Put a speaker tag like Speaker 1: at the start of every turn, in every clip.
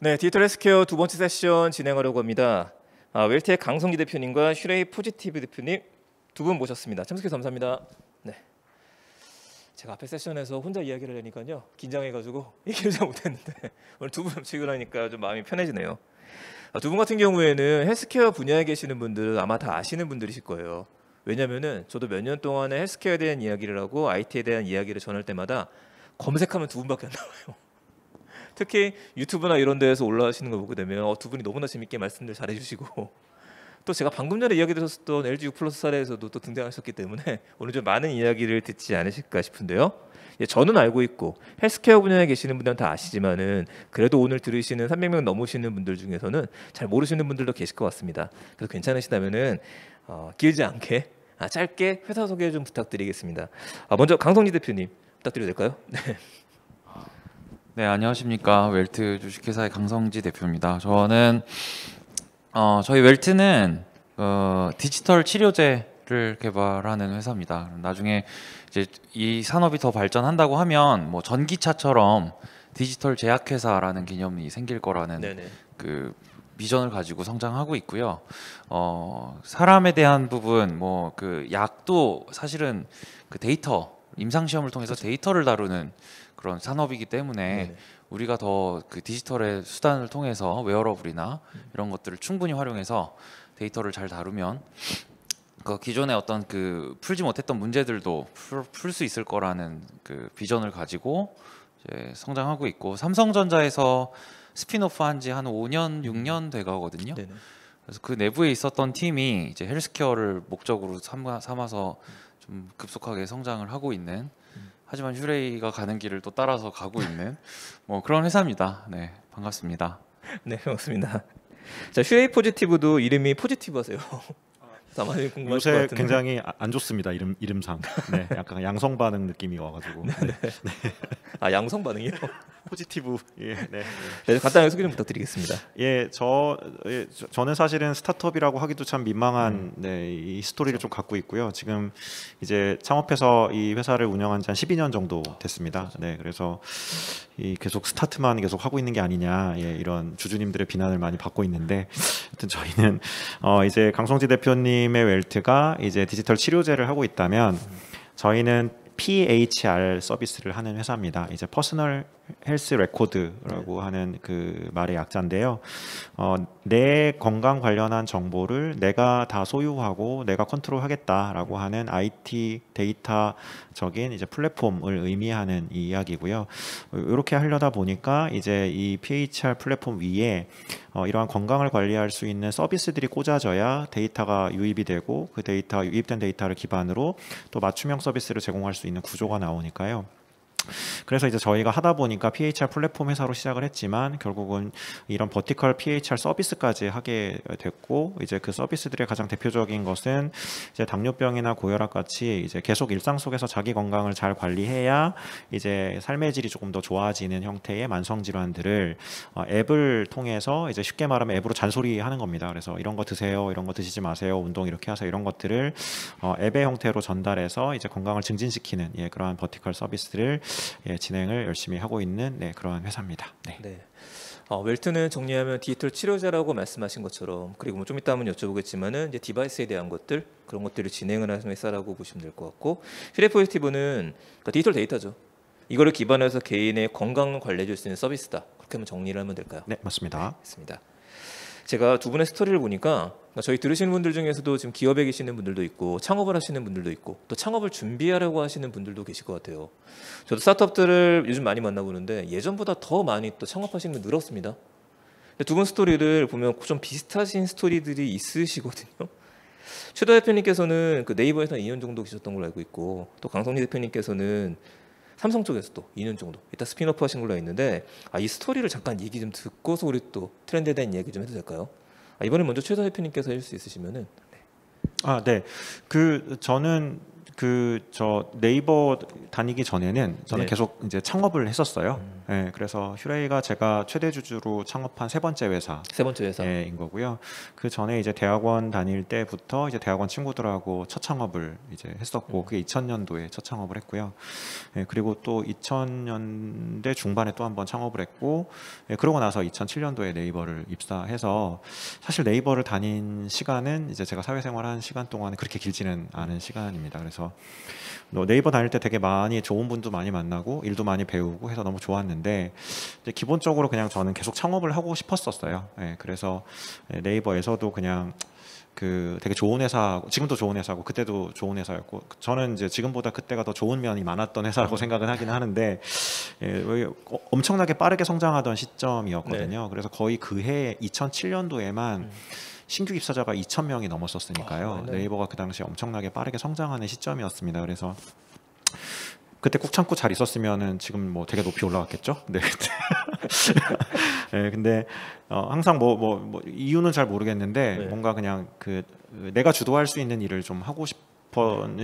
Speaker 1: 네, 디지털 헬스케어 두 번째 세션 진행하려고 합니다. 웰테의 강성기 대표님과 슈레이 포지티브 대표님 두 분 모셨습니다. 참석해서 감사합니다. 네, 제가 앞에 세션에서 혼자 이야기를 하니까요 긴장해가지고 얘기를 잘 못했는데 오늘 두 분 출연하니까 좀 마음이 편해지네요. 두 분 같은 경우에는 헬스케어 분야에 계시는 분들은 아마 다 아시는 분들이실 거예요. 왜냐면은 저도 몇 년 동안에 헬스케어에 대한 이야기를 하고 IT에 대한 이야기를 전할 때마다 검색하면 두 분밖에 안 나와요. 특히 유튜브나 이런 데에서 올라가시는 거 보게 되면 두 분이 너무나 재밌게 말씀들 잘해주시고 또 제가 방금 전에 이야기 드렸었던 LG U 플러스 사례에서도 또 등장하셨기 때문에 오늘 좀 많은 이야기를 듣지 않으실까 싶은데요. 예, 저는 알고 있고 헬스케어 분야에 계시는 분들은 다 아시지만은 그래도 오늘 들으시는 300명 넘으시는 분들 중에서는 잘 모르시는 분들도 계실 것 같습니다. 그래서 괜찮으시다면은 길지 않게 짧게 회사 소개 좀 부탁드리겠습니다. 먼저 강성지 대표님 부탁드려도 될까요? 네.
Speaker 2: 네, 안녕하십니까. 웰트 주식회사의 강성지 대표입니다. 저는 저희 웰트는 디지털 치료제를 개발하는 회사입니다. 나중에 이제 이 산업이 더 발전한다고 하면 뭐 전기차처럼 디지털 제약회사라는 개념이 생길 거라는
Speaker 1: 네네.
Speaker 2: 그 비전을 가지고 성장하고 있고요. 사람에 대한 부분, 뭐 그 약도 사실은 그 데이터 임상 시험을 통해서
Speaker 1: 그렇죠.
Speaker 2: 데이터를 다루는 그런 산업이기 때문에
Speaker 1: 네네.
Speaker 2: 우리가 더 그 디지털의 수단을 통해서 웨어러블이나 이런 것들을 충분히 활용해서 데이터를 잘 다루면 그 기존의 어떤 그 풀지 못했던 문제들도 풀 수 있을 거라는 그 비전을 가지고 이제 성장하고 있고, 삼성전자에서 스핀오프 한 지 한 5년 6년 돼 가거든요.
Speaker 1: 네네.
Speaker 2: 그래서 그 내부에 있었던 팀이 이제 헬스케어를 목적으로 삼아서 좀 급속하게 성장을 하고 있는, 하지만 슈레이가 가는 길을 또 따라서 가고 있는 뭐 그런 회사입니다. 네, 반갑습니다.
Speaker 1: 네, 반갑습니다. 자, 슈레이 포지티브도 이름이 포지티브하세요. 아마 궁금하실 것
Speaker 3: 요새
Speaker 1: 같은데.
Speaker 3: 굉장히 안 좋습니다. 이름상. 네, 약간 양성 반응 느낌이 와가지고. 네.
Speaker 1: 양성 반응이요?
Speaker 3: 포지티브. 예, 네.
Speaker 1: 네, 간단하게 소개 좀 부탁드리겠습니다.
Speaker 3: 저는 사실은 스타트업이라고 하기도 참 민망한 이 스토리를 좀 갖고 있고요. 지금 이제 창업해서 이 회사를 운영한 지 한 12년 정도 됐습니다. 네, 그래서 계속 스타트만 계속 하고 있는 게 아니냐, 이런 주주님들의 비난을 많이 받고 있는데, 하여튼 저희는 이제 강성지 대표님의 웰트가 이제 디지털 치료제를 하고 있다면, 저희는 PHR 서비스를 하는 회사입니다. 이제 퍼스널 헬스 레코드라고 하는 그 말의 약자인데요. 내 건강 관련한 정보를 내가 다 소유하고 내가 컨트롤하겠다라고 하는 IT 데이터적인 이제 플랫폼을 의미하는 이 이야기고요. 이렇게 하려다 보니까 이제 이 PHR 플랫폼 위에 이러한 건강을 관리할 수 있는 서비스들이 꽂아져야 데이터가 유입이 되고, 그 데이터 유입된 데이터를 기반으로 또 맞춤형 서비스를 제공할 수 있는 구조가 나오니까요. 그래서 이제 저희가 하다 보니까 PHR 플랫폼 회사로 시작을 했지만 결국은 이런 버티컬 PHR 서비스까지 하게 됐고, 이제 그 서비스들의 가장 대표적인 것은 이제 당뇨병이나 고혈압 같이 이제 계속 일상 속에서 자기 건강을 잘 관리해야 이제 삶의 질이 조금 더 좋아지는 형태의 만성 질환들을 앱을 통해서, 이제 쉽게 말하면 앱으로 잔소리하는 겁니다. 그래서 이런 거 드세요, 이런 거 드시지 마세요, 운동 이렇게 하세요, 이런 것들을 앱의 형태로 전달해서 이제 건강을 증진시키는 그러한 버티컬 서비스를 진행을 열심히 하고 있는 그러한 회사입니다. 네.
Speaker 1: 네. 웰트는 정리하면 디지털 치료제라고 말씀하신 것처럼, 그리고 뭐 좀 이따 한번 여쭤보겠지만은 이제 디바이스에 대한 것들, 그런 것들을 진행을 하는 회사라고 보시면 될 것 같고, 슈레이 포지티브는 디지털 데이터죠. 이거를 기반해서 개인의 건강을 관리해 줄 수 있는 서비스다. 그렇게 한번 정리를 하면 될까요?
Speaker 3: 네, 맞습니다.
Speaker 1: 있습니다. 제가 두 분의 스토리를 보니까 저희 들으시는 분들 중에서도 지금 기업에 계시는 분들도 있고 창업을 하시는 분들도 있고 또 창업을 준비하려고 하시는 분들도 계실 것 같아요. 저도 스타트업들을 요즘 많이 만나보는데 예전보다 더 많이 또 창업하시는 분 늘었습니다. 두 분 스토리를 보면 좀 비슷하신 스토리들이 있으시거든요. 최도 대표님께서는 그 네이버에서 2년 정도 계셨던 걸로 알고 있고, 또 강성리 대표님께서는 삼성 쪽에서도 2년 정도 이따 스핀오프 하신 걸로 있는데, 이 스토리를 잠깐 얘기 좀 듣고서 우리 또 트렌드에 대한 얘기 좀 해도 될까요? 이번에 먼저 최도 대표님께서 해줄 수 있으시면은.
Speaker 3: 네. 저는 저 네이버 다니기 전에는 저는
Speaker 1: 네.
Speaker 3: 계속 이제 창업을 했었어요. 예, 그래서 휴레이가 제가 최대 주주로 창업한 세 번째 회사.
Speaker 1: 세 번째 회사.
Speaker 3: 예, 인 거고요. 그 전에 이제 대학원 다닐 때부터 이제 대학원 친구들하고 첫 창업을 이제 했었고 그게 2000년도에 첫 창업을 했고요. 예, 그리고 또 2000년대 중반에 또 한번 창업을 했고 예, 그러고 나서 2007년도에 네이버를 입사해서 사실 네이버를 다닌 시간은 이제 제가 사회생활한 시간 동안에 그렇게 길지는 않은 시간입니다. 그래서 네이버 다닐 때 되게 많이 좋은 분도 많이 만나고 일도 많이 배우고 해서 너무 좋았는데 이제 기본적으로 그냥 저는 계속 창업을 하고 싶었었어요. 예, 그래서 네이버에서도 그냥 그 되게 좋은 회사, 지금도 좋은 회사고 그때도 좋은 회사였고 저는 이제 지금보다 그때가 더 좋은 면이 많았던 회사라고 생각은 하긴 하는데 예, 엄청나게 빠르게 성장하던 시점이었거든요. 그래서 거의 그해 2007년도에만 신규 입사자가 2,000명이 넘었었으니까요. 네이버가 그 당시에 엄청나게 빠르게 성장하는 시점이었습니다. 그래서 그때 꾹 참고 잘 있었으면은 지금 뭐 되게 높이 올라갔겠죠. 네. 네, 근데 항상 뭐 이유는 잘 모르겠는데
Speaker 1: 네.
Speaker 3: 뭔가 그냥 그 내가 주도할 수 있는 일을 좀 하고 싶은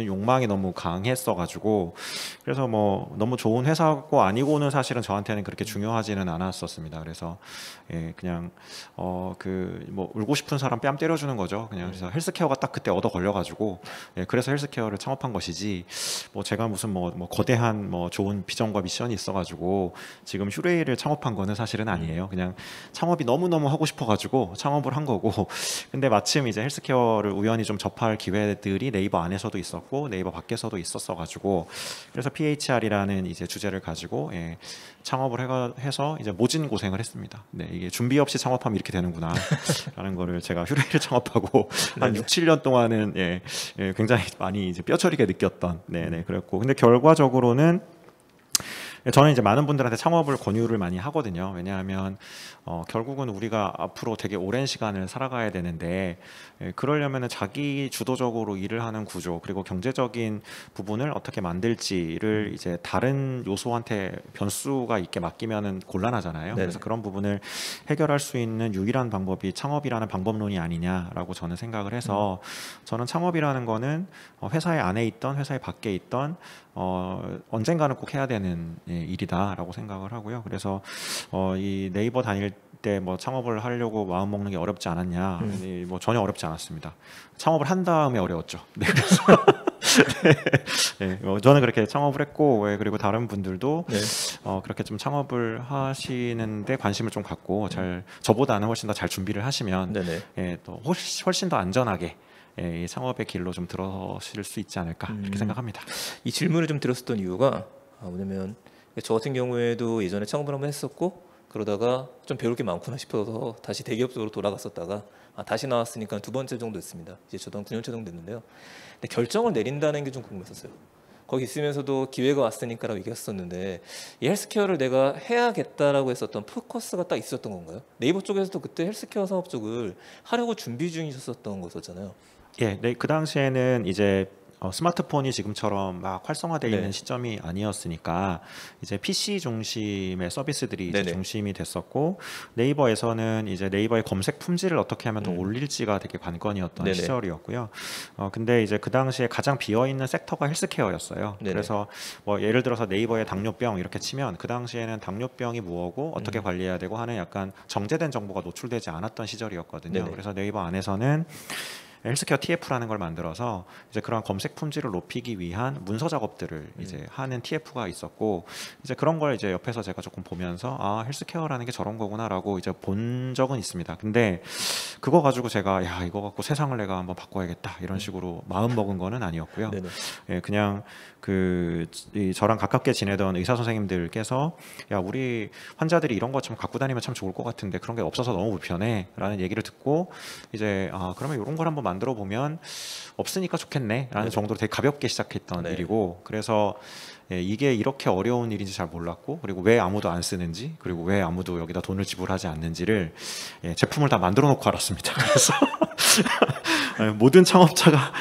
Speaker 3: 욕망이 너무 강했어가지고 그래서 뭐 너무 좋은 회사고 아니고는 사실은 저한테는 그렇게 중요하지는 않았었습니다. 그래서 예, 그냥 그 뭐 울고 싶은 사람 뺨 때려주는 거죠. 그냥 그래서 헬스케어가 딱 그때 얻어 걸려가지고 예, 그래서 헬스케어를 창업한 것이지 뭐 제가 무슨 뭐 거대한 뭐 좋은 비전과 미션이 있어가지고 지금 휴레이를 창업한 거는 사실은 아니에요. 그냥 창업이 너무너무 하고 싶어가지고 창업을 한 거고 근데 마침 이제 헬스케어를 우연히 좀 접할 기회들이 네이버 안에서도 있었고 네이버 밖에서도 있었어가지고 그래서 PHR이라는 이제 주제를 가지고 예, 창업을 해서 이제 모진 고생을 했습니다. 네, 이게 준비 없이 창업하면 이렇게 되는구나 라는 거를 제가 휴레이를 창업하고 한 6, 7년 동안은 예, 굉장히 많이 이제 뼈저리게 느꼈던 네네 그랬고 근데 결과적으로는 저는 이제 많은 분들한테 창업을 권유를 많이 하거든요. 왜냐하면 결국은 우리가 앞으로 되게 오랜 시간을 살아가야 되는데 그러려면은 자기 주도적으로 일을 하는 구조 그리고 경제적인 부분을 어떻게 만들지를 이제 다른 요소한테 변수가 있게 맡기면은 곤란하잖아요.
Speaker 1: 네네.
Speaker 3: 그래서 그런 부분을 해결할 수 있는 유일한 방법이 창업이라는 방법론이 아니냐라고 저는 생각을 해서 저는 창업이라는 거는 회사의 안에 있던 회사의 밖에 있던 언젠가는 꼭 해야 되는 일이다라고 생각을 하고요. 그래서 이 네이버 다닐 때 뭐 창업을 하려고 마음 먹는 게 어렵지 않았냐? 뭐 전혀 어렵지 않았습니다. 창업을 한 다음에 어려웠죠. 네, 그래서 네, 저는 그렇게 창업을 했고 그리고 다른 분들도
Speaker 1: 네.
Speaker 3: 그렇게 좀 창업을 하시는데 관심을 좀 갖고 저보다는 훨씬 더 잘 준비를 하시면
Speaker 1: 네네.
Speaker 3: 또 훨씬 더 안전하게 이 창업의 길로 좀 들어실 수 있지 않을까 그렇게 생각합니다.
Speaker 1: 이 질문을 좀 드렸었던 이유가 뭐냐면 저 같은 경우에도 예전에 창업을 한번 했었고 그러다가 좀 배울 게 많구나 싶어서 다시 대기업 쪽으로 돌아갔었다가 다시 나왔으니까 두 번째 정도 됐습니다. 이제 저도 한 9년차 정도 됐는데요. 근데 결정을 내린다는 게 좀 궁금했었어요. 거기 있으면서도 기회가 왔으니까라고 얘기했었는데 이 헬스케어를 내가 해야겠다라고 했었던 포커스가 딱 있었던 건가요? 네이버 쪽에서도 그때 헬스케어 사업 쪽을 하려고 준비 중이셨었던 거였잖아요.
Speaker 3: 예, 네, 그 당시에는 이제 스마트폰이 지금처럼 막 활성화되어 있는
Speaker 1: 네.
Speaker 3: 시점이 아니었으니까 이제 PC 중심의 서비스들이 이제
Speaker 1: 네네.
Speaker 3: 중심이 됐었고 네이버에서는 이제 네이버의 검색 품질을 어떻게 하면 더 올릴지가 되게 관건이었던
Speaker 1: 네네.
Speaker 3: 시절이었고요. 근데 이제 그 당시에 가장 비어 있는 섹터가 헬스케어였어요.
Speaker 1: 네네.
Speaker 3: 그래서 뭐 예를 들어서 네이버에 당뇨병 이렇게 치면 그 당시에는 당뇨병이 뭐고 어떻게 관리해야 되고 하는 약간 정제된 정보가 노출되지 않았던 시절이었거든요.
Speaker 1: 네네.
Speaker 3: 그래서 네이버 안에서는 헬스케어 TF라는 걸 만들어서 이제 그런 검색 품질을 높이기 위한 문서 작업들을 이제 하는 TF가 있었고 이제 그런 걸 이제 옆에서 제가 조금 보면서 헬스케어라는 게 저런 거구나라고 이제 본 적은 있습니다. 근데 그거 가지고 제가 야 이거 갖고 세상을 내가 한번 바꿔야겠다 이런 식으로 마음 먹은 거는 아니었고요.
Speaker 1: 네네.
Speaker 3: 예, 그냥 저랑 가깝게 지내던 의사 선생님들께서 야 우리 환자들이 이런 거 좀 갖고 다니면 참 좋을 것 같은데 그런 게 없어서 너무 불편해라는 얘기를 듣고 이제 그러면 이런 걸 한번 만들어 보면 없으니까 좋겠네라는 정도로 되게 가볍게 시작했던
Speaker 1: 네.
Speaker 3: 일이고 그래서 예, 이게 이렇게 어려운 일인지 잘 몰랐고 그리고 왜 아무도 안 쓰는지 그리고 왜 아무도 여기다 돈을 지불하지 않는지를 제품을 다 만들어 놓고 알았습니다. 그래서 모든 창업자가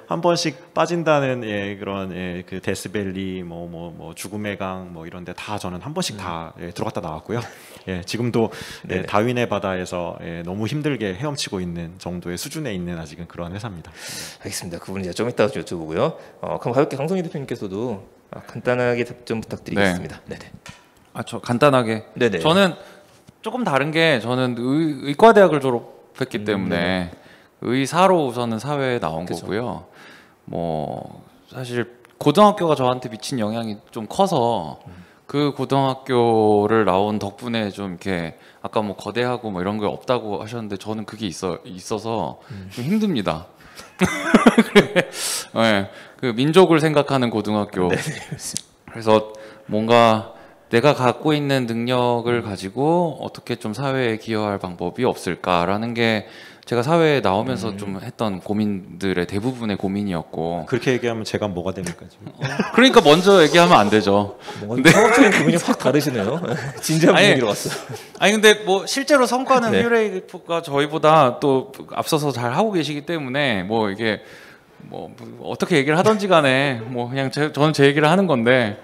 Speaker 3: 한 번씩 빠진다는 그런 그 데스밸리 뭐 죽음의 강 뭐 이런데 다 저는 한 번씩 다 들어갔다 나왔고요. 지금도 다윈의 바다에서 너무 힘들게 헤엄치고 있는 정도의 수준에 있는 아직은 그런 회사입니다.
Speaker 1: 알겠습니다. 그분은 이제 좀 이따가 좀 여쭤보고요. 그럼 가볍게 강성희 대표님께서도 간단하게 답변 부탁드리겠습니다. 네.
Speaker 2: 저 간단하게.
Speaker 1: 네네.
Speaker 2: 저는 조금 다른 게 저는 의과대학을 졸업했기 때문에 의사로 우선은 사회에 나온
Speaker 1: 그쵸.
Speaker 2: 거고요. 뭐 사실 고등학교가 저한테 미친 영향이 좀 커서 그 고등학교를 나온 덕분에 좀 이렇게 아까 뭐 거대하고 뭐 이런 게 없다고 하셨는데 저는 그게 있어서 좀 힘듭니다. 네, 그 민족을 생각하는 고등학교. 그래서 뭔가 내가 갖고 있는 능력을 가지고 어떻게 좀 사회에 기여할 방법이 없을까라는 게 제가 사회에 나오면서 좀 했던 고민들의 대부분의 고민이었고.
Speaker 3: 그렇게 얘기하면 제가 뭐가 됩니까 지금?
Speaker 2: 그러니까 먼저 얘기하면 안 되죠.
Speaker 1: 뭔가 창업적인 부분이 확 다르시네요. 진지한
Speaker 2: 아니,
Speaker 1: 분위기로 왔어.
Speaker 2: 아니 근데 뭐 실제로 성과는
Speaker 1: 네.
Speaker 2: 휴레이프가 저희보다 또 앞서서 잘 하고 계시기 때문에 뭐 이게 뭐 어떻게 얘기를 하던지 간에 뭐 그냥 저는 제 얘기를 하는 건데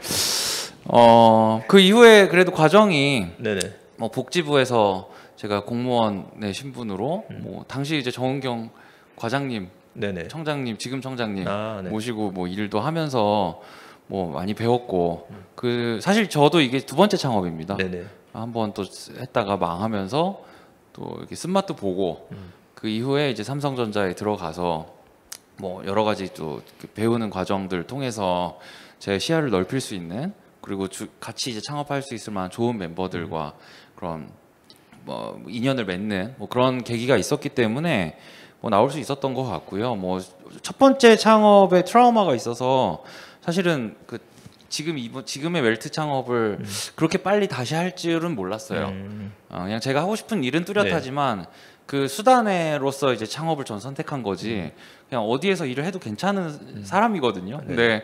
Speaker 2: 그 이후에 그래도 과정이
Speaker 1: 네네.
Speaker 2: 뭐 복지부에서 제가 공무원의 신분으로 뭐 당시 이제 정은경 과장님,
Speaker 1: 네네.
Speaker 2: 청장님, 지금 청장님
Speaker 1: 네.
Speaker 2: 모시고 뭐 일도 하면서 뭐 많이 배웠고 그 사실 저도 이게 두 번째 창업입니다.
Speaker 1: 네네.
Speaker 2: 한번 또 했다가 망하면서 또 이렇게 쓴맛도 보고 그 이후에 이제 삼성전자에 들어가서 뭐 여러 가지 또 배우는 과정들 통해서 제 시야를 넓힐 수 있는 그리고 같이 이제 창업할 수 있을 만한 좋은 멤버들과 그런 뭐 인연을 맺는 뭐 그런 계기가 있었기 때문에 뭐 나올 수 있었던 것 같고요. 뭐 첫 번째 창업에 트라우마가 있어서 사실은 그 지금의 웰트 창업을 그렇게 빨리 다시 할 줄은 몰랐어요. 그냥 제가 하고 싶은 일은 뚜렷하지만 그 수단으로서 이제 창업을 전 선택한 거지 그냥 어디에서 일을 해도 괜찮은 사람이거든요. 근데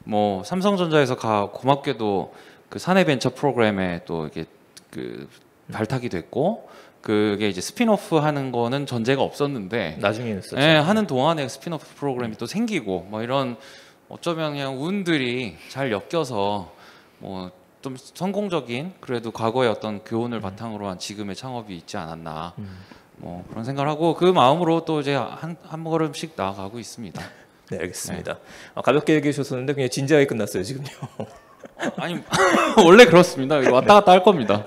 Speaker 2: 뭐 삼성전자에서 고맙게도 그 사내 벤처 프로그램에 또 이게 그 발탁이 됐고 그게 이제 스피노프 하는 거는 전제가 없었는데
Speaker 1: 나중에 했었죠.
Speaker 2: 하는 동안에 스피노프 프로그램이 또 생기고 뭐 이런 어쩌면 그냥 운들이 잘 엮여서 뭐 좀 성공적인 그래도 과거의 어떤 교훈을 바탕으로 한 지금의 창업이 있지 않았나 뭐 그런 생각을 하고 그 마음으로 또 이제 한 걸음씩 나아가고 있습니다.
Speaker 1: 네, 알겠습니다. 가볍게 얘기해 주셨었는데 그냥 진지하게 끝났어요 지금요.
Speaker 2: 아니 원래 그렇습니다. 왔다 갔다 할 겁니다.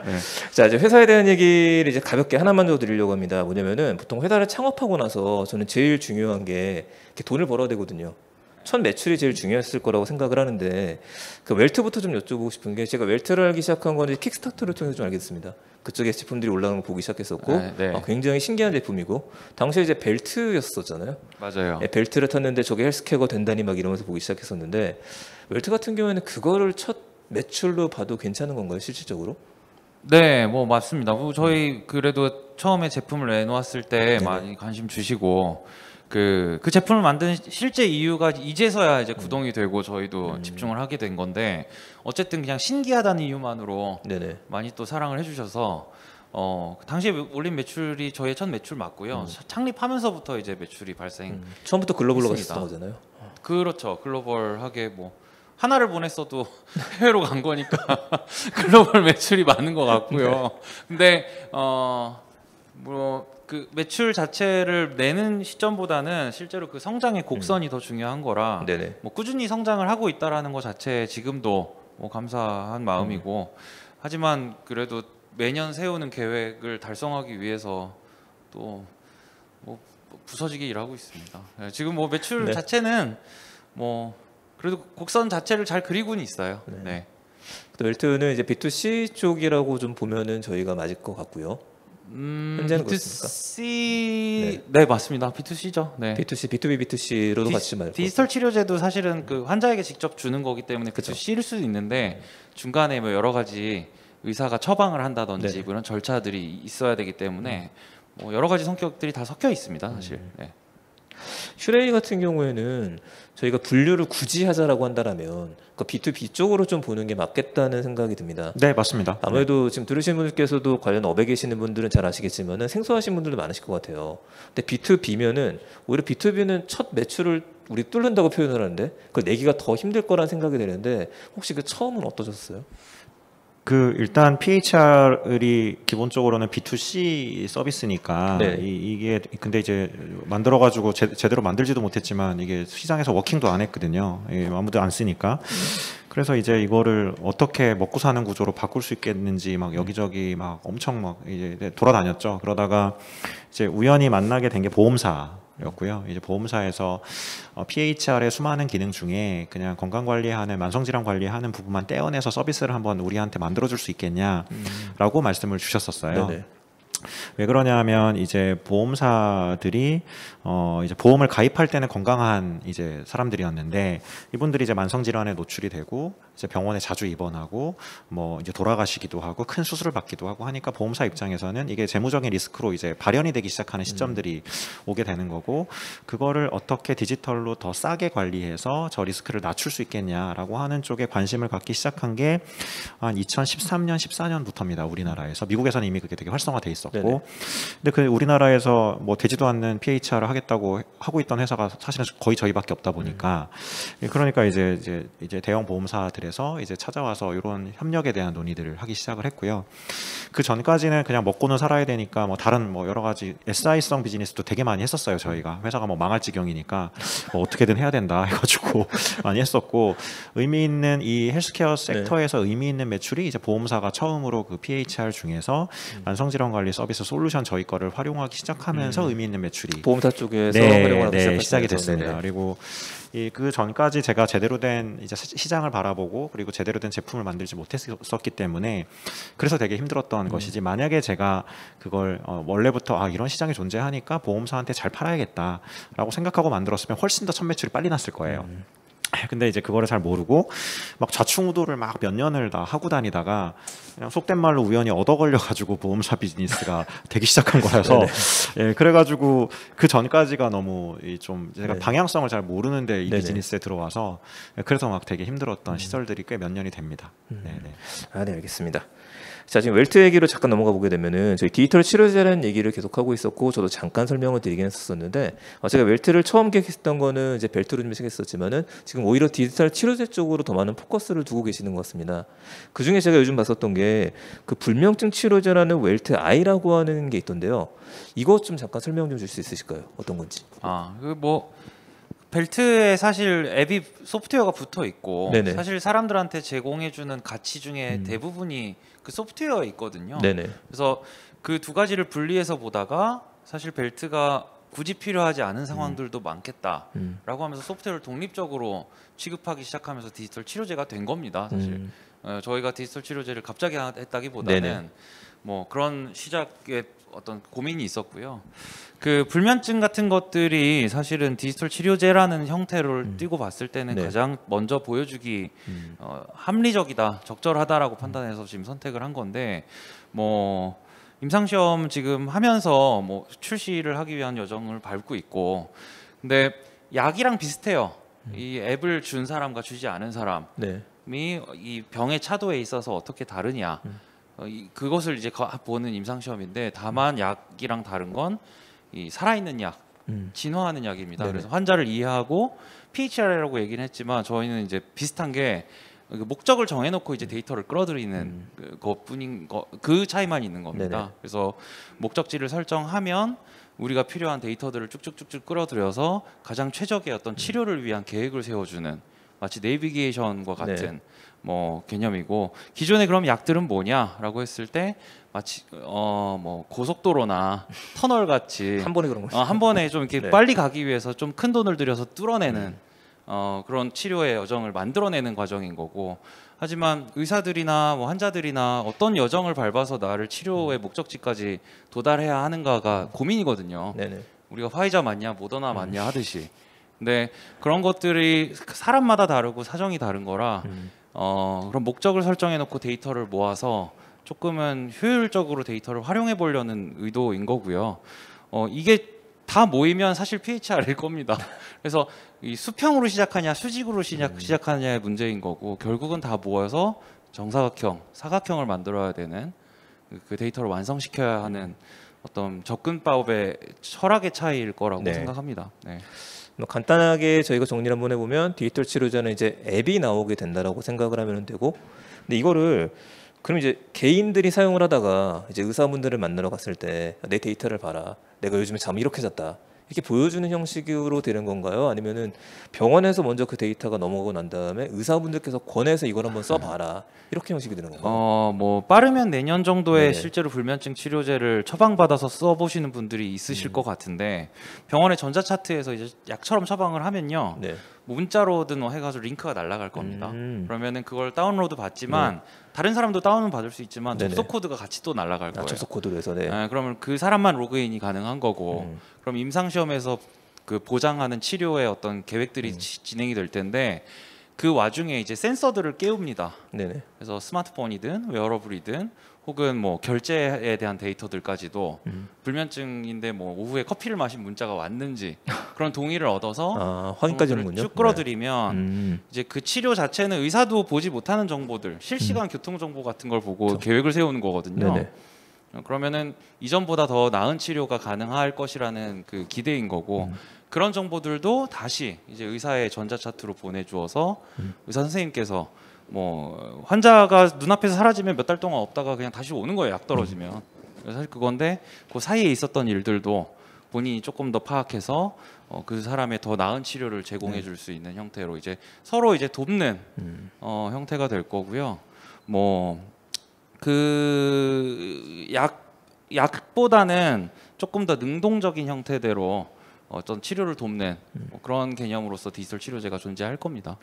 Speaker 1: 자, 이제 회사에 대한 얘기를 이제 가볍게 하나만 더 드리려고 합니다. 뭐냐면은 보통 회사를 창업하고 나서 저는 제일 중요한 게 이렇게 돈을 벌어야 되거든요. 첫 매출이 제일 중요했을 거라고 생각을 하는데 그 웰트부터 좀 여쭤보고 싶은 게 제가 웰트를 알기 시작한 건 이제 킥스타터를 통해서 좀 알게 됐습니다. 그쪽에 제품들이 올라오는 거 보기 시작했었고 굉장히 신기한 제품이고 당시에 이제 벨트였었잖아요.
Speaker 2: 맞아요.
Speaker 1: 벨트를 탔는데 저게 헬스케어가 된다니 막 이러면서 보기 시작했었는데 웰트 같은 경우에는 그거를 첫 매출로 봐도 괜찮은 건가요, 실질적으로?
Speaker 2: 네, 뭐 맞습니다. 뭐 저희 그래도 처음에 제품을 내놓았을 때 많이 관심 주시고 그 제품을 만든 실제 이유가 이제서야 이제 구동이 되고 저희도 집중을 하게 된 건데 어쨌든 그냥 신기하다는 이유만으로 많이 또 사랑을 해주셔서 당시에 올린 매출이 저의 첫 매출 맞고요. 창립하면서부터 이제 매출이 발생.
Speaker 1: 처음부터 글로벌로 갔었던 거잖아요.
Speaker 2: 그렇죠. 글로벌하게 뭐 하나를 보냈어도 해외로 간 거니까 글로벌 매출이 많은 것 같고요. 근데 뭐 그 매출 자체를 내는 시점보다는 실제로 그 성장의 곡선이 더 중요한 거라 뭐 꾸준히 성장을 하고 있다라는 것 자체에 지금도 뭐 감사한 마음이고 하지만 그래도 매년 세우는 계획을 달성하기 위해서 또 뭐 부서지게 일하고 있습니다. 지금 뭐 매출 자체는 뭐 그래도 곡선 자체를 잘 그리고는 있어요.
Speaker 1: 웰트는 이제 B2C 쪽이라고 좀 보면은 저희가 맞을 것 같고요. 현재는
Speaker 2: B2C 네 맞습니다. B2C죠. 네.
Speaker 1: B2C, B2B, B2C로도 같이 말고
Speaker 2: 디지털 치료제도 사실은 그 환자에게 직접 주는 거기 때문에 B2C일 수도 있는데 중간에 뭐 여러 가지 의사가 처방을 한다든지 그런 절차들이 있어야 되기 때문에 뭐 여러 가지 성격들이 다 섞여 있습니다, 사실.
Speaker 1: 슈레이 같은 경우에는 저희가 분류를 굳이 하자라고 한다라면 그 B2B 쪽으로 좀 보는 게 맞겠다는 생각이 듭니다.
Speaker 3: 네, 맞습니다.
Speaker 1: 아무래도 지금 들으시는 분들께서도 관련 업에 계시는 분들은 잘 아시겠지만은 생소하신 분들도 많으실 것 같아요. 근데 B2B면은 오히려 B2B는 첫 매출을 우리 뚫는다고 표현을 하는데 그걸 내기가 더 힘들 거라는 생각이 드는데 혹시 그 처음은 어떠셨어요?
Speaker 3: 그 일단 PHR이 기본적으로는 B2C 서비스니까
Speaker 1: 네.
Speaker 3: 이게 근데 이제 만들어 가지고 제대로 만들지도 못했지만 이게 시장에서 워킹도 안 했거든요. 아무도 안 쓰니까. 그래서 이제 이거를 어떻게 먹고 사는 구조로 바꿀 수 있겠는지 막 여기저기 막 엄청 막 이제 돌아다녔죠. 그러다가 이제 우연히 만나게 된 게 보험사였고요. 이제 보험사에서 PHR의 수많은 기능 중에 그냥 건강 관리하는 만성질환 관리하는 부분만 떼어내서 서비스를 한번 우리한테 만들어줄 수 있겠냐라고 말씀을 주셨었어요.
Speaker 1: 네네.
Speaker 3: 왜 그러냐면 이제 보험사들이 이제 보험을 가입할 때는 건강한 이제 사람들이었는데 이분들이 이제 만성 질환에 노출이 되고 이제 병원에 자주 입원하고 뭐 이제 돌아가시기도 하고 큰 수술을 받기도 하고 하니까 보험사 입장에서는 이게 재무적인 리스크로 이제 발현이 되기 시작하는 시점들이 오게 되는 거고 그거를 어떻게 디지털로 더 싸게 관리해서 저 리스크를 낮출 수 있겠냐라고 하는 쪽에 관심을 갖기 시작한 게 한 2013년 14년부터입니다. 우리나라에서 미국에서는 이미 그게 되게 활성화돼 있었고
Speaker 1: 네네.
Speaker 3: 근데 그 우리나라에서 뭐 되지도 않는 PHR을 하겠다고 하고 있던 회사가 사실은 거의 저희밖에 없다 보니까 그러니까 이제 대형 보험사들에서 이제 찾아와서 이런 협력에 대한 논의들을 하기 시작을 했고요. 그 전까지는 그냥 먹고는 살아야 되니까 뭐 다른 뭐 여러 가지 SI성 비즈니스도 되게 많이 했었어요. 저희가 회사가 뭐 망할 지경이니까 뭐 어떻게든 해야 된다 해가지고 많이 했었고 의미 있는 이 헬스케어 섹터에서 의미 있는 매출이 이제 보험사가 처음으로 그 PHR 중에서 만성질환 관리 서비스 솔루션 저희 거를 활용하기 시작하면서 의미 있는 매출이
Speaker 1: 보험사 쪽에서
Speaker 3: 네,
Speaker 1: 활용하기
Speaker 3: 네, 시작이
Speaker 1: 시작하시면서,
Speaker 3: 됐습니다.
Speaker 1: 네네.
Speaker 3: 그리고 그 전까지 제가 제대로 된 이제 시장을 바라보고 그리고 제대로 된 제품을 만들지 못했었기 때문에 그래서 되게 힘들었던 것이지 만약에 제가 그걸 원래부터 이런 시장이 존재하니까 보험사한테 잘 팔아야겠다라고 생각하고 만들었으면 훨씬 더 첫 매출이 빨리 났을 거예요. 근데 이제 그거를 잘 모르고 막 좌충우돌을 막 몇 년을 다 하고 다니다가 그냥 속된 말로 우연히 얻어 걸려 가지고 보험사 비즈니스가 되기 시작한 거라서 예, 그래가지고 그 전까지가 너무 좀 제가
Speaker 1: 네.
Speaker 3: 방향성을 잘 모르는데 이
Speaker 1: 네네.
Speaker 3: 비즈니스에 들어와서 그래서 막 되게 힘들었던 시절들이 꽤 몇 년이 됩니다. 네네.
Speaker 1: 네, 알겠습니다. 자, 지금 웰트 얘기로 잠깐 넘어가 보게 되면은 저희 디지털 치료제라는 얘기를 계속 하고 있었고 저도 잠깐 설명을 드리긴 했었는데 제가 웰트를 처음 기획했던 거는 이제 벨트로 좀 시작했었지만은 지금 오히려 디지털 치료제 쪽으로 더 많은 포커스를 두고 계시는 것 같습니다. 그 중에 제가 요즘 봤었던 게 그 불면증 치료제라는 웰트 I라고 하는 게 있던데요. 이것 좀 잠깐 설명 좀 줄 수 있으실까요? 어떤 건지?
Speaker 2: 그 뭐 벨트에 사실 앱이 소프트웨어가 붙어 있고
Speaker 1: 네네.
Speaker 2: 사실 사람들한테 제공해주는 가치 중에 대부분이 그 소프트웨어에 있거든요.
Speaker 1: 네네.
Speaker 2: 그래서 그 두 가지를 분리해서 보다가 사실 벨트가 굳이 필요하지 않은 상황들도 많겠다라고 하면서 소프트웨어를 독립적으로 취급하기 시작하면서 디지털 치료제가 된 겁니다. 사실 저희가 디지털 치료제를 갑자기 했다기보다는
Speaker 1: 네네.
Speaker 2: 뭐 그런 시작에 어떤 고민이 있었고요. 그 불면증 같은 것들이 사실은 디지털 치료제라는 형태를 띄고 봤을 때는
Speaker 1: 네.
Speaker 2: 가장 먼저 보여주기 합리적이다, 적절하다라고 판단해서 지금 선택을 한 건데 뭐 임상시험 지금 하면서 뭐 출시를 하기 위한 여정을 밟고 있고 근데 약이랑 비슷해요. 이 앱을 준 사람과 주지 않은 사람이
Speaker 1: 네.
Speaker 2: 이 병의 차도에 있어서 어떻게 다르냐 그것을 이제 보는 임상시험인데 다만 약이랑 다른 건 이 살아있는 약, 진화하는 약입니다.
Speaker 1: 네네.
Speaker 2: 그래서 환자를 이해하고 PHR이라고 얘기는 했지만 저희는 이제 비슷한 게 목적을 정해놓고 이제 데이터를 끌어들이는 그것뿐인 그 차이만 있는 겁니다.
Speaker 1: 네네.
Speaker 2: 그래서 목적지를 설정하면 우리가 필요한 데이터들을 쭉쭉쭉쭉 끌어들여서 가장 최적의 어떤 치료를 위한 계획을 세워주는 마치 내비게이션과 같은
Speaker 1: 네.
Speaker 2: 뭐 개념이고 기존에 그럼 약들은 뭐냐라고 했을 때 마치 뭐 고속도로나 터널 같이
Speaker 1: 한 번에 그런 거죠.
Speaker 2: 한 번에 좀 이렇게
Speaker 1: 네.
Speaker 2: 빨리 가기 위해서 좀 큰 돈을 들여서 뚫어내는 그런 치료의 여정을 만들어내는 과정인 거고 하지만 의사들이나 뭐 환자들이나 어떤 여정을 밟아서 나를 치료의 목적지까지 도달해야 하는가가 고민이거든요.
Speaker 1: 네네.
Speaker 2: 우리가 화이자 맞냐 모더나 맞냐 하듯이 근데 그런 것들이 사람마다 다르고 사정이 다른 거라 그런 목적을 설정해 놓고 데이터를 모아서 조금은 효율적으로 데이터를 활용해 보려는 의도인 거고요. 이게 다 모이면 사실 PHR일 겁니다. 그래서 이 수평으로 시작하냐 수직으로 시작하냐의 문제인 거고 결국은 다 모여서 정사각형, 사각형을 만들어야 되는 그 데이터를 완성시켜야 하는 어떤 접근법의 철학의 차이일 거라고
Speaker 1: 네.
Speaker 2: 생각합니다. 네.
Speaker 1: 뭐 간단하게 저희가 정리를 한번 해보면 디지털 치료제는 이제 앱이 나오게 된다라고 생각을 하면 되고, 근데 이거를 그럼 이제 개인들이 사용을 하다가 이제 의사분들을 만나러 갔을 때 내 데이터를 봐라, 내가 요즘에 잠이 이렇게 잤다, 이렇게 보여주는 형식으로 되는 건가요? 아니면은 병원에서 먼저 그 데이터가 넘어가고 난 다음에 의사분들께서 권해서 이걸 한번 써봐라, 이렇게 형식이 되는 건가요?
Speaker 2: 뭐 빠르면 내년 정도에
Speaker 1: 네.
Speaker 2: 실제로 불면증 치료제를 처방받아서 써보시는 분들이 있으실 것 같은데 병원의 전자차트에서 이제 약처럼 처방을 하면요.
Speaker 1: 네.
Speaker 2: 문자로든 뭐 해가지고 링크가 날아갈 겁니다. 그러면은 그걸 다운로드 받지만 다른 사람도 다운은 받을 수 있지만
Speaker 1: 네네.
Speaker 2: 접속 코드가 같이 또 날아갈 거예요.
Speaker 1: 접속 코드로 해서 네.
Speaker 2: 그러면 그 사람만 로그인이 가능한 거고, 그럼 임상 시험에서 그 보장하는 치료의 어떤 계획들이 진행이 될 텐데 그 와중에 이제 센서들을 깨웁니다.
Speaker 1: 네네.
Speaker 2: 그래서 스마트폰이든 웨어러블이든 혹은 뭐 결제에 대한 데이터들까지도 불면증인데 뭐 오후에 커피를 마신 문자가 왔는지 그런 동의를 얻어서
Speaker 1: 확인까지
Speaker 2: 그런 것들을
Speaker 1: 하는군요.
Speaker 2: 쭉 끌어들이면 이제 그 치료 자체는 의사도 보지 못하는 정보들, 실시간 교통 정보 같은 걸 보고 계획을 세우는 거거든요.
Speaker 1: 네네.
Speaker 2: 그러면은 이전보다 더 나은 치료가 가능할 것이라는 그 기대인 거고, 그런 정보들도 다시 이제 의사의 전자차트로 보내주어서 의사 선생님께서 뭐 환자가 눈앞에서 사라지면 몇 달 동안 없다가 그냥 다시 오는 거예요. 약 떨어지면. 그래서 사실 그건데 그 사이에 있었던 일들도 본인이 조금 더 파악해서 그 사람의 더 나은 치료를 제공해 줄 수 있는 형태로 이제 서로 이제 돕는 형태가 될 거고요. 뭐 그 약보다는 조금 더 능동적인 형태대로 어떤 치료를 돕는 뭐 그런 개념으로서 디지털 치료제가 존재할 겁니다.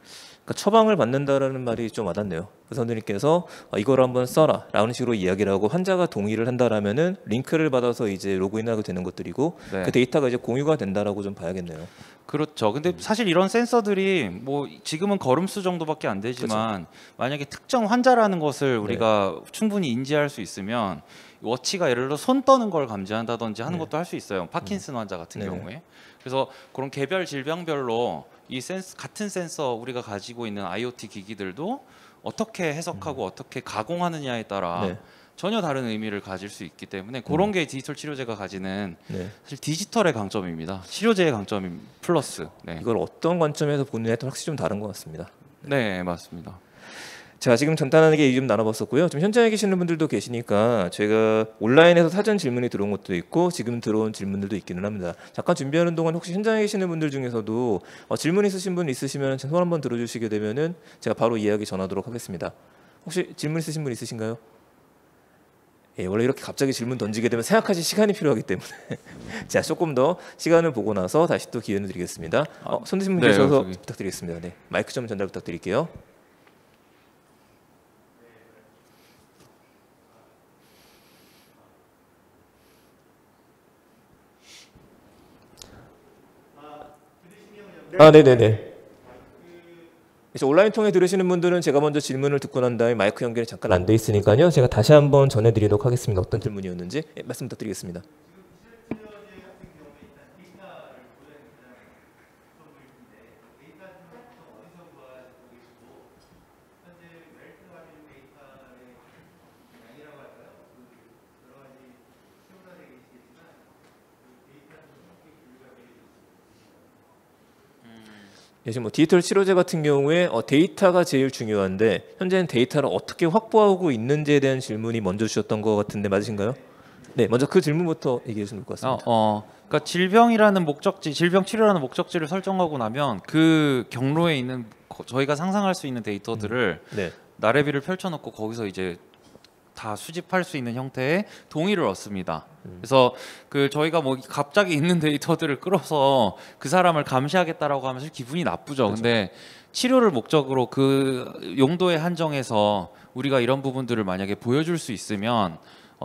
Speaker 1: 그러니까 처방을 받는다라는 말이 좀 와닿네요. 의사님께서 이걸 한번 써라 라는 식으로 이야기를 하고 환자가 동의를 한다라면은 링크를 받아서 이제 로그인하게 되는 것들이고,
Speaker 2: 네.
Speaker 1: 그 데이터가 이제 공유가 된다라고 좀 봐야겠네요.
Speaker 2: 그렇죠. 근데 사실 이런 센서들이 뭐 지금은 걸음수 정도밖에 안 되지만 만약에 특정 환자라는 것을 우리가 충분히 인지할 수 있으면 워치가 예를 들어 손 떠는 걸 감지한다든지 하는 것도 할 수 있어요. 파킨슨 환자 같은
Speaker 1: 네네.
Speaker 2: 경우에. 그래서 그런 개별 질병별로 이 같은 센서 우리가 가지고 있는 IoT 기기들도 어떻게 해석하고 어떻게 가공하느냐에 따라
Speaker 1: 네.
Speaker 2: 전혀 다른 의미를 가질 수 있기 때문에 그런 게 디지털 치료제가 가지는
Speaker 1: 네.
Speaker 2: 사실 디지털의 강점입니다. 치료제의 강점인 플러스. 네.
Speaker 1: 이걸 어떤 관점에서 보느냐에 따라 확실히 좀 다른 것 같습니다.
Speaker 2: 네, 맞습니다.
Speaker 1: 자, 지금 간단하게 얘기 좀 나눠봤었고요. 좀 현장에 계시는 분들도 계시니까 저희가 온라인에서 사전 질문이 들어온 것도 있고 지금 들어온 질문들도 있기는 합니다. 잠깐 준비하는 동안 혹시 현장에 계시는 분들 중에서도 질문 있으신 분 있으시면 손 한번 들어주시게 되면은 제가 바로 이야기 전하도록 하겠습니다. 혹시 질문 있으신 분 있으신가요? 예, 원래 이렇게 갑자기 질문 던지게 되면 생각하실 시간이 필요하기 때문에 자, 조금 더 시간을 보고 나서 다시 또 기회를 드리겠습니다. 손 드신 분
Speaker 2: 네,
Speaker 1: 계셔서
Speaker 2: 저기.
Speaker 1: 부탁드리겠습니다. 네, 마이크 좀 전달 부탁드릴게요. 네네네. 그래서 온라인 통해 들으시는 분들은 제가 먼저 질문을 듣고 난 다음에 마이크 연결이 잠깐 안 돼 있으니까요. 제가 다시 한번 전해드리도록 하겠습니다. 어떤 질문이었는지 말씀 부탁드리겠습니다. 예, 지금 뭐 디지털 치료제 같은 경우에 데이터가 제일 중요한데 현재는 데이터를 어떻게 확보하고 있는지에 대한 질문이 먼저 주셨던 것 같은데 맞으신가요? 네, 먼저 그 질문부터 얘기해 주시면 될 것 같습니다.
Speaker 2: 그러니까 질병이라는 목적지, 질병 치료라는 목적지를 설정하고 나면 그 경로에 있는 저희가 상상할 수 있는 데이터들을
Speaker 1: 네,
Speaker 2: 나래비를 펼쳐놓고 거기서 이제 다 수집할 수 있는 형태의 동의를 얻습니다. 그래서 그 저희가 뭐 갑자기 있는 데이터들을 끌어서 그 사람을 감시하겠다라고 하면 기분이 나쁘죠.
Speaker 1: 그렇죠.
Speaker 2: 근데 치료를 목적으로 그 용도에 한정해서 우리가 이런 부분들을 만약에 보여줄 수 있으면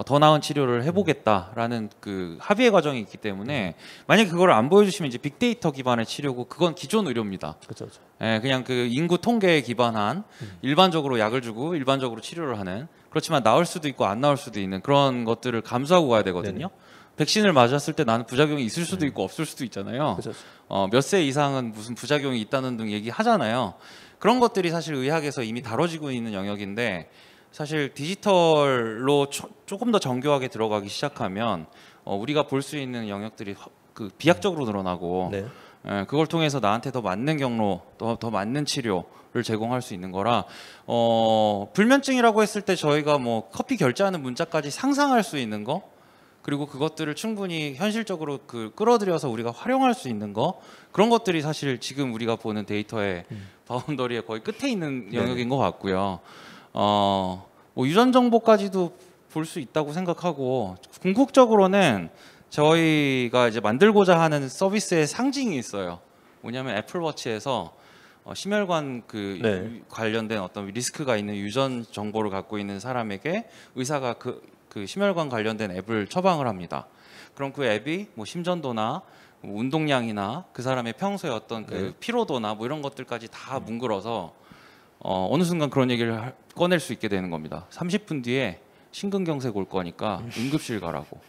Speaker 2: 더 나은 치료를 해보겠다라는 그 합의의 과정이 있기 때문에 만약에 그걸 안 보여주시면 이제 빅데이터 기반의 치료고 그건 기존 의료입니다.
Speaker 1: 그렇죠, 그렇죠.
Speaker 2: 예, 그냥 그 인구 통계에 기반한 일반적으로 약을 주고 일반적으로 치료를 하는, 그렇지만 나을 수도 있고 안 나을 수도 있는 그런 것들을 감수하고 가야 되거든요. 백신을 맞았을 때 나는 부작용이 있을 수도 있고 없을 수도 있잖아요.
Speaker 1: 그렇죠.
Speaker 2: 몇 세 이상은 무슨 부작용이 있다는 등 얘기하잖아요. 그런 것들이 사실 의학에서 이미 다뤄지고 있는 영역인데 사실 디지털로 조금 더 정교하게 들어가기 시작하면 우리가 볼 수 있는 영역들이 그 비약적으로 늘어나고
Speaker 1: 네.
Speaker 2: 그걸 통해서 나한테 더 맞는 경로, 더 맞는 치료를 제공할 수 있는 거라 불면증이라고 했을 때 저희가 뭐 커피 결제하는 문자까지 상상할 수 있는 거 그리고 그것들을 충분히 현실적으로 끌어들여서 우리가 활용할 수 있는 거 그런 것들이 사실 지금 우리가 보는 데이터의 바운더리의 거의 끝에 있는 영역인 것 같고요. 뭐 유전 정보까지도 볼 수 있다고 생각하고 궁극적으로는 저희가 이제 만들고자 하는 서비스의 상징이 있어요. 뭐냐면 애플워치에서 심혈관 관련된 어떤 리스크가 있는 유전 정보를 갖고 있는 사람에게 의사가 그 심혈관 관련된 앱을 처방을 합니다. 그럼 그 앱이 뭐 심전도나 뭐 운동량이나 그 사람의 평소에 어떤 그 피로도나 뭐 이런 것들까지 다 뭉글어서 어느 순간 그런 얘기를 꺼낼 수 있게 되는 겁니다. 30분 뒤에 심근경색 올 거니까 응급실 가라고.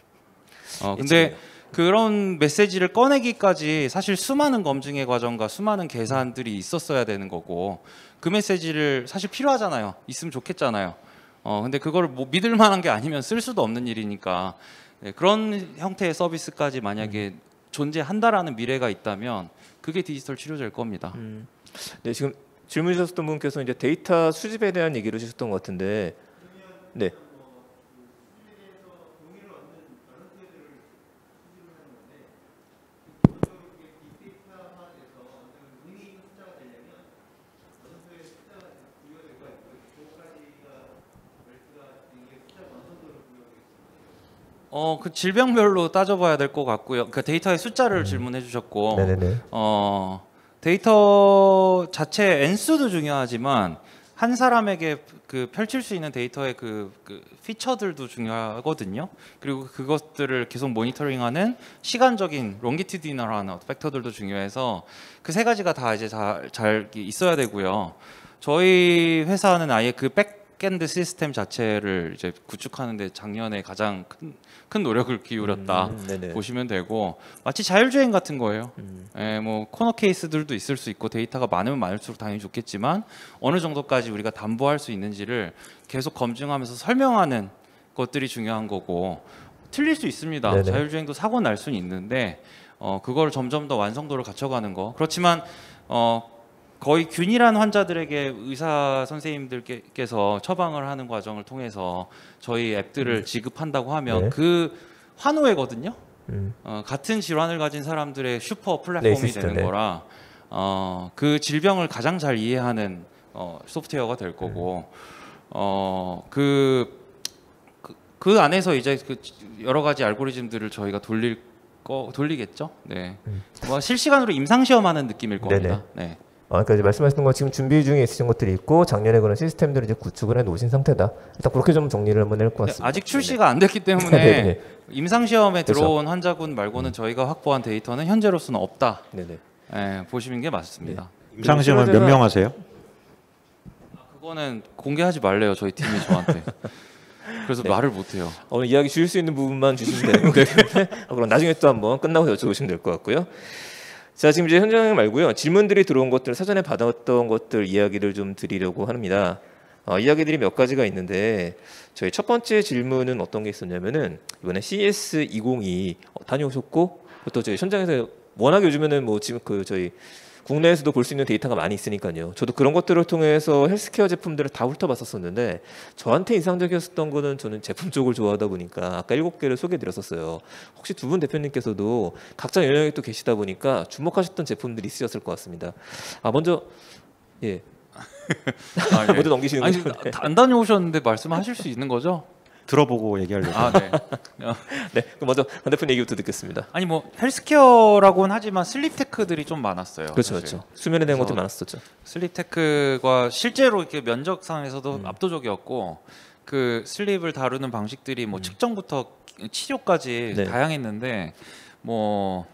Speaker 2: 근데 그런 메시지를 꺼내기까지 사실 수많은 검증의 과정과 수많은 계산들이 있었어야 되는 거고 그 메시지를 사실 필요하잖아요. 있으면 좋겠잖아요. 근데 그걸 뭐 믿을 만한 게 아니면 쓸 수도 없는 일이니까 그런 형태의 서비스까지 만약에 존재한다라는 미래가 있다면 그게 디지털 치료제일 겁니다.
Speaker 1: 네, 지금 질문 주셨던 분께서 이제 데이터 수집에 대한 얘기를 주셨던 것 같은데, 네.
Speaker 2: 그 질병별로 따져봐야 될 것 같고요. 그 데이터의 숫자를 질문해 주셨고,
Speaker 1: 네네네.
Speaker 2: 데이터 자체 N수도 중요하지만 한 사람에게 그 펼칠 수 있는 데이터의 그 피처들도 중요하거든요. 그리고 그것들을 계속 모니터링하는 시간적인 롱기튜디널한 팩터들도 중요해서 그 세 가지가 다 이제 잘 있어야 되고요. 저희 회사는 아예 그 백엔드 시스템 자체를 이제 구축하는데 작년에 가장 큰 노력을 기울였다 보시면 되고 마치 자율주행 같은 거예요. 뭐 코너 케이스들도 있을 수 있고 데이터가 많으면 많을수록 당연히 좋겠지만 어느 정도까지 우리가 담보할 수 있는지를 계속 검증하면서 설명하는 것들이 중요한 거고 틀릴 수 있습니다.
Speaker 1: 네네.
Speaker 2: 자율주행도 사고 날 수는 있는데 그걸 점점 더 완성도를 갖춰가는 거. 그렇지만 거의 균일한 환자들에게 의사 선생님들께서 처방을 하는 과정을 통해서 저희 앱들을 지급한다고 하면
Speaker 1: 네.
Speaker 2: 그 환호회거든요. 같은 질환을 가진 사람들의 슈퍼 플랫폼이
Speaker 1: 시스템,
Speaker 2: 되는 거라 그 질병을 가장 잘 이해하는 소프트웨어가 될 거고 그 안에서 이제 그 여러 가지 알고리즘들을 저희가 돌리겠죠. 네. 뭐 실시간으로 임상 시험하는 느낌일 겁니다. 네.
Speaker 1: 그러니까 이제 말씀하시는 건 지금 준비 중에 있으신 것들이 있고 작년에 그런 시스템들을 이제 구축을 해 놓으신 상태다. 일단 그렇게 좀 정리를 한번 해볼 것 같습니다.
Speaker 2: 아직 출시가 안 됐기 때문에
Speaker 1: 네네.
Speaker 2: 임상 시험에
Speaker 1: 그렇죠.
Speaker 2: 들어온 환자군 말고는 저희가 확보한 데이터는 현재로서는 없다.
Speaker 1: 네네.
Speaker 2: 보시는 게 맞습니다.
Speaker 3: 임상시험은 몇 명 하세요?
Speaker 2: 그거는 공개하지 말래요. 저희 팀이 저한테. 그래서 말을 못해요.
Speaker 1: 오늘 이야기 주실 수 있는 부분만 주시면 되는 거기 때문에 그럼 나중에 또 한번 끝나고 여쭤보시면 될 것 같고요. 자, 지금 이제 현장 말고요. 질문들이 들어온 것들 사전에 받았던 것들 이야기를 좀 드리려고 합니다. 이야기들이 몇 가지가 있는데 저희 첫 번째 질문은 어떤 게 있었냐면은 이번에 CES 2022 다녀오셨고 또 저희 현장에서 워낙 요즘에는 뭐 지금 저희 국내에서도 볼 수 있는 데이터가 많이 있으니까요. 저도 그런 것들을 통해서 헬스케어 제품들을 다 훑어봤었었는데 저한테 인상적이었던 거는 저는 제품 쪽을 좋아하다 보니까 아까 7개를 소개해드렸었어요. 혹시 두 분 대표님께서도 각자 영역에 또 계시다 보니까 주목하셨던 제품들이 있으셨을 것 같습니다. 먼저 예.
Speaker 2: 예.
Speaker 1: 먼저 넘기시는
Speaker 2: 아니,
Speaker 1: 거죠? 네.
Speaker 2: 안 다녀오셨는데 말씀하실 수 있는 거죠?
Speaker 3: 들어보고 얘기하려고.
Speaker 2: 네.
Speaker 1: 네, 그럼 먼저 반 대표님 얘기부터 듣겠습니다.
Speaker 2: 아니 뭐 헬스케어라고는 하지만 슬립 테크들이 좀 많았어요.
Speaker 1: 그렇죠,
Speaker 2: 사실.
Speaker 1: 그렇죠. 수면에 대한 것도
Speaker 2: 그래서
Speaker 1: 많았었죠.
Speaker 2: 슬립 테크가 실제로 이렇게 면적상에서도 압도적이었고 그 슬립을 다루는 방식들이 뭐 측정부터 치료까지
Speaker 1: 네.
Speaker 2: 다양했는데 뭐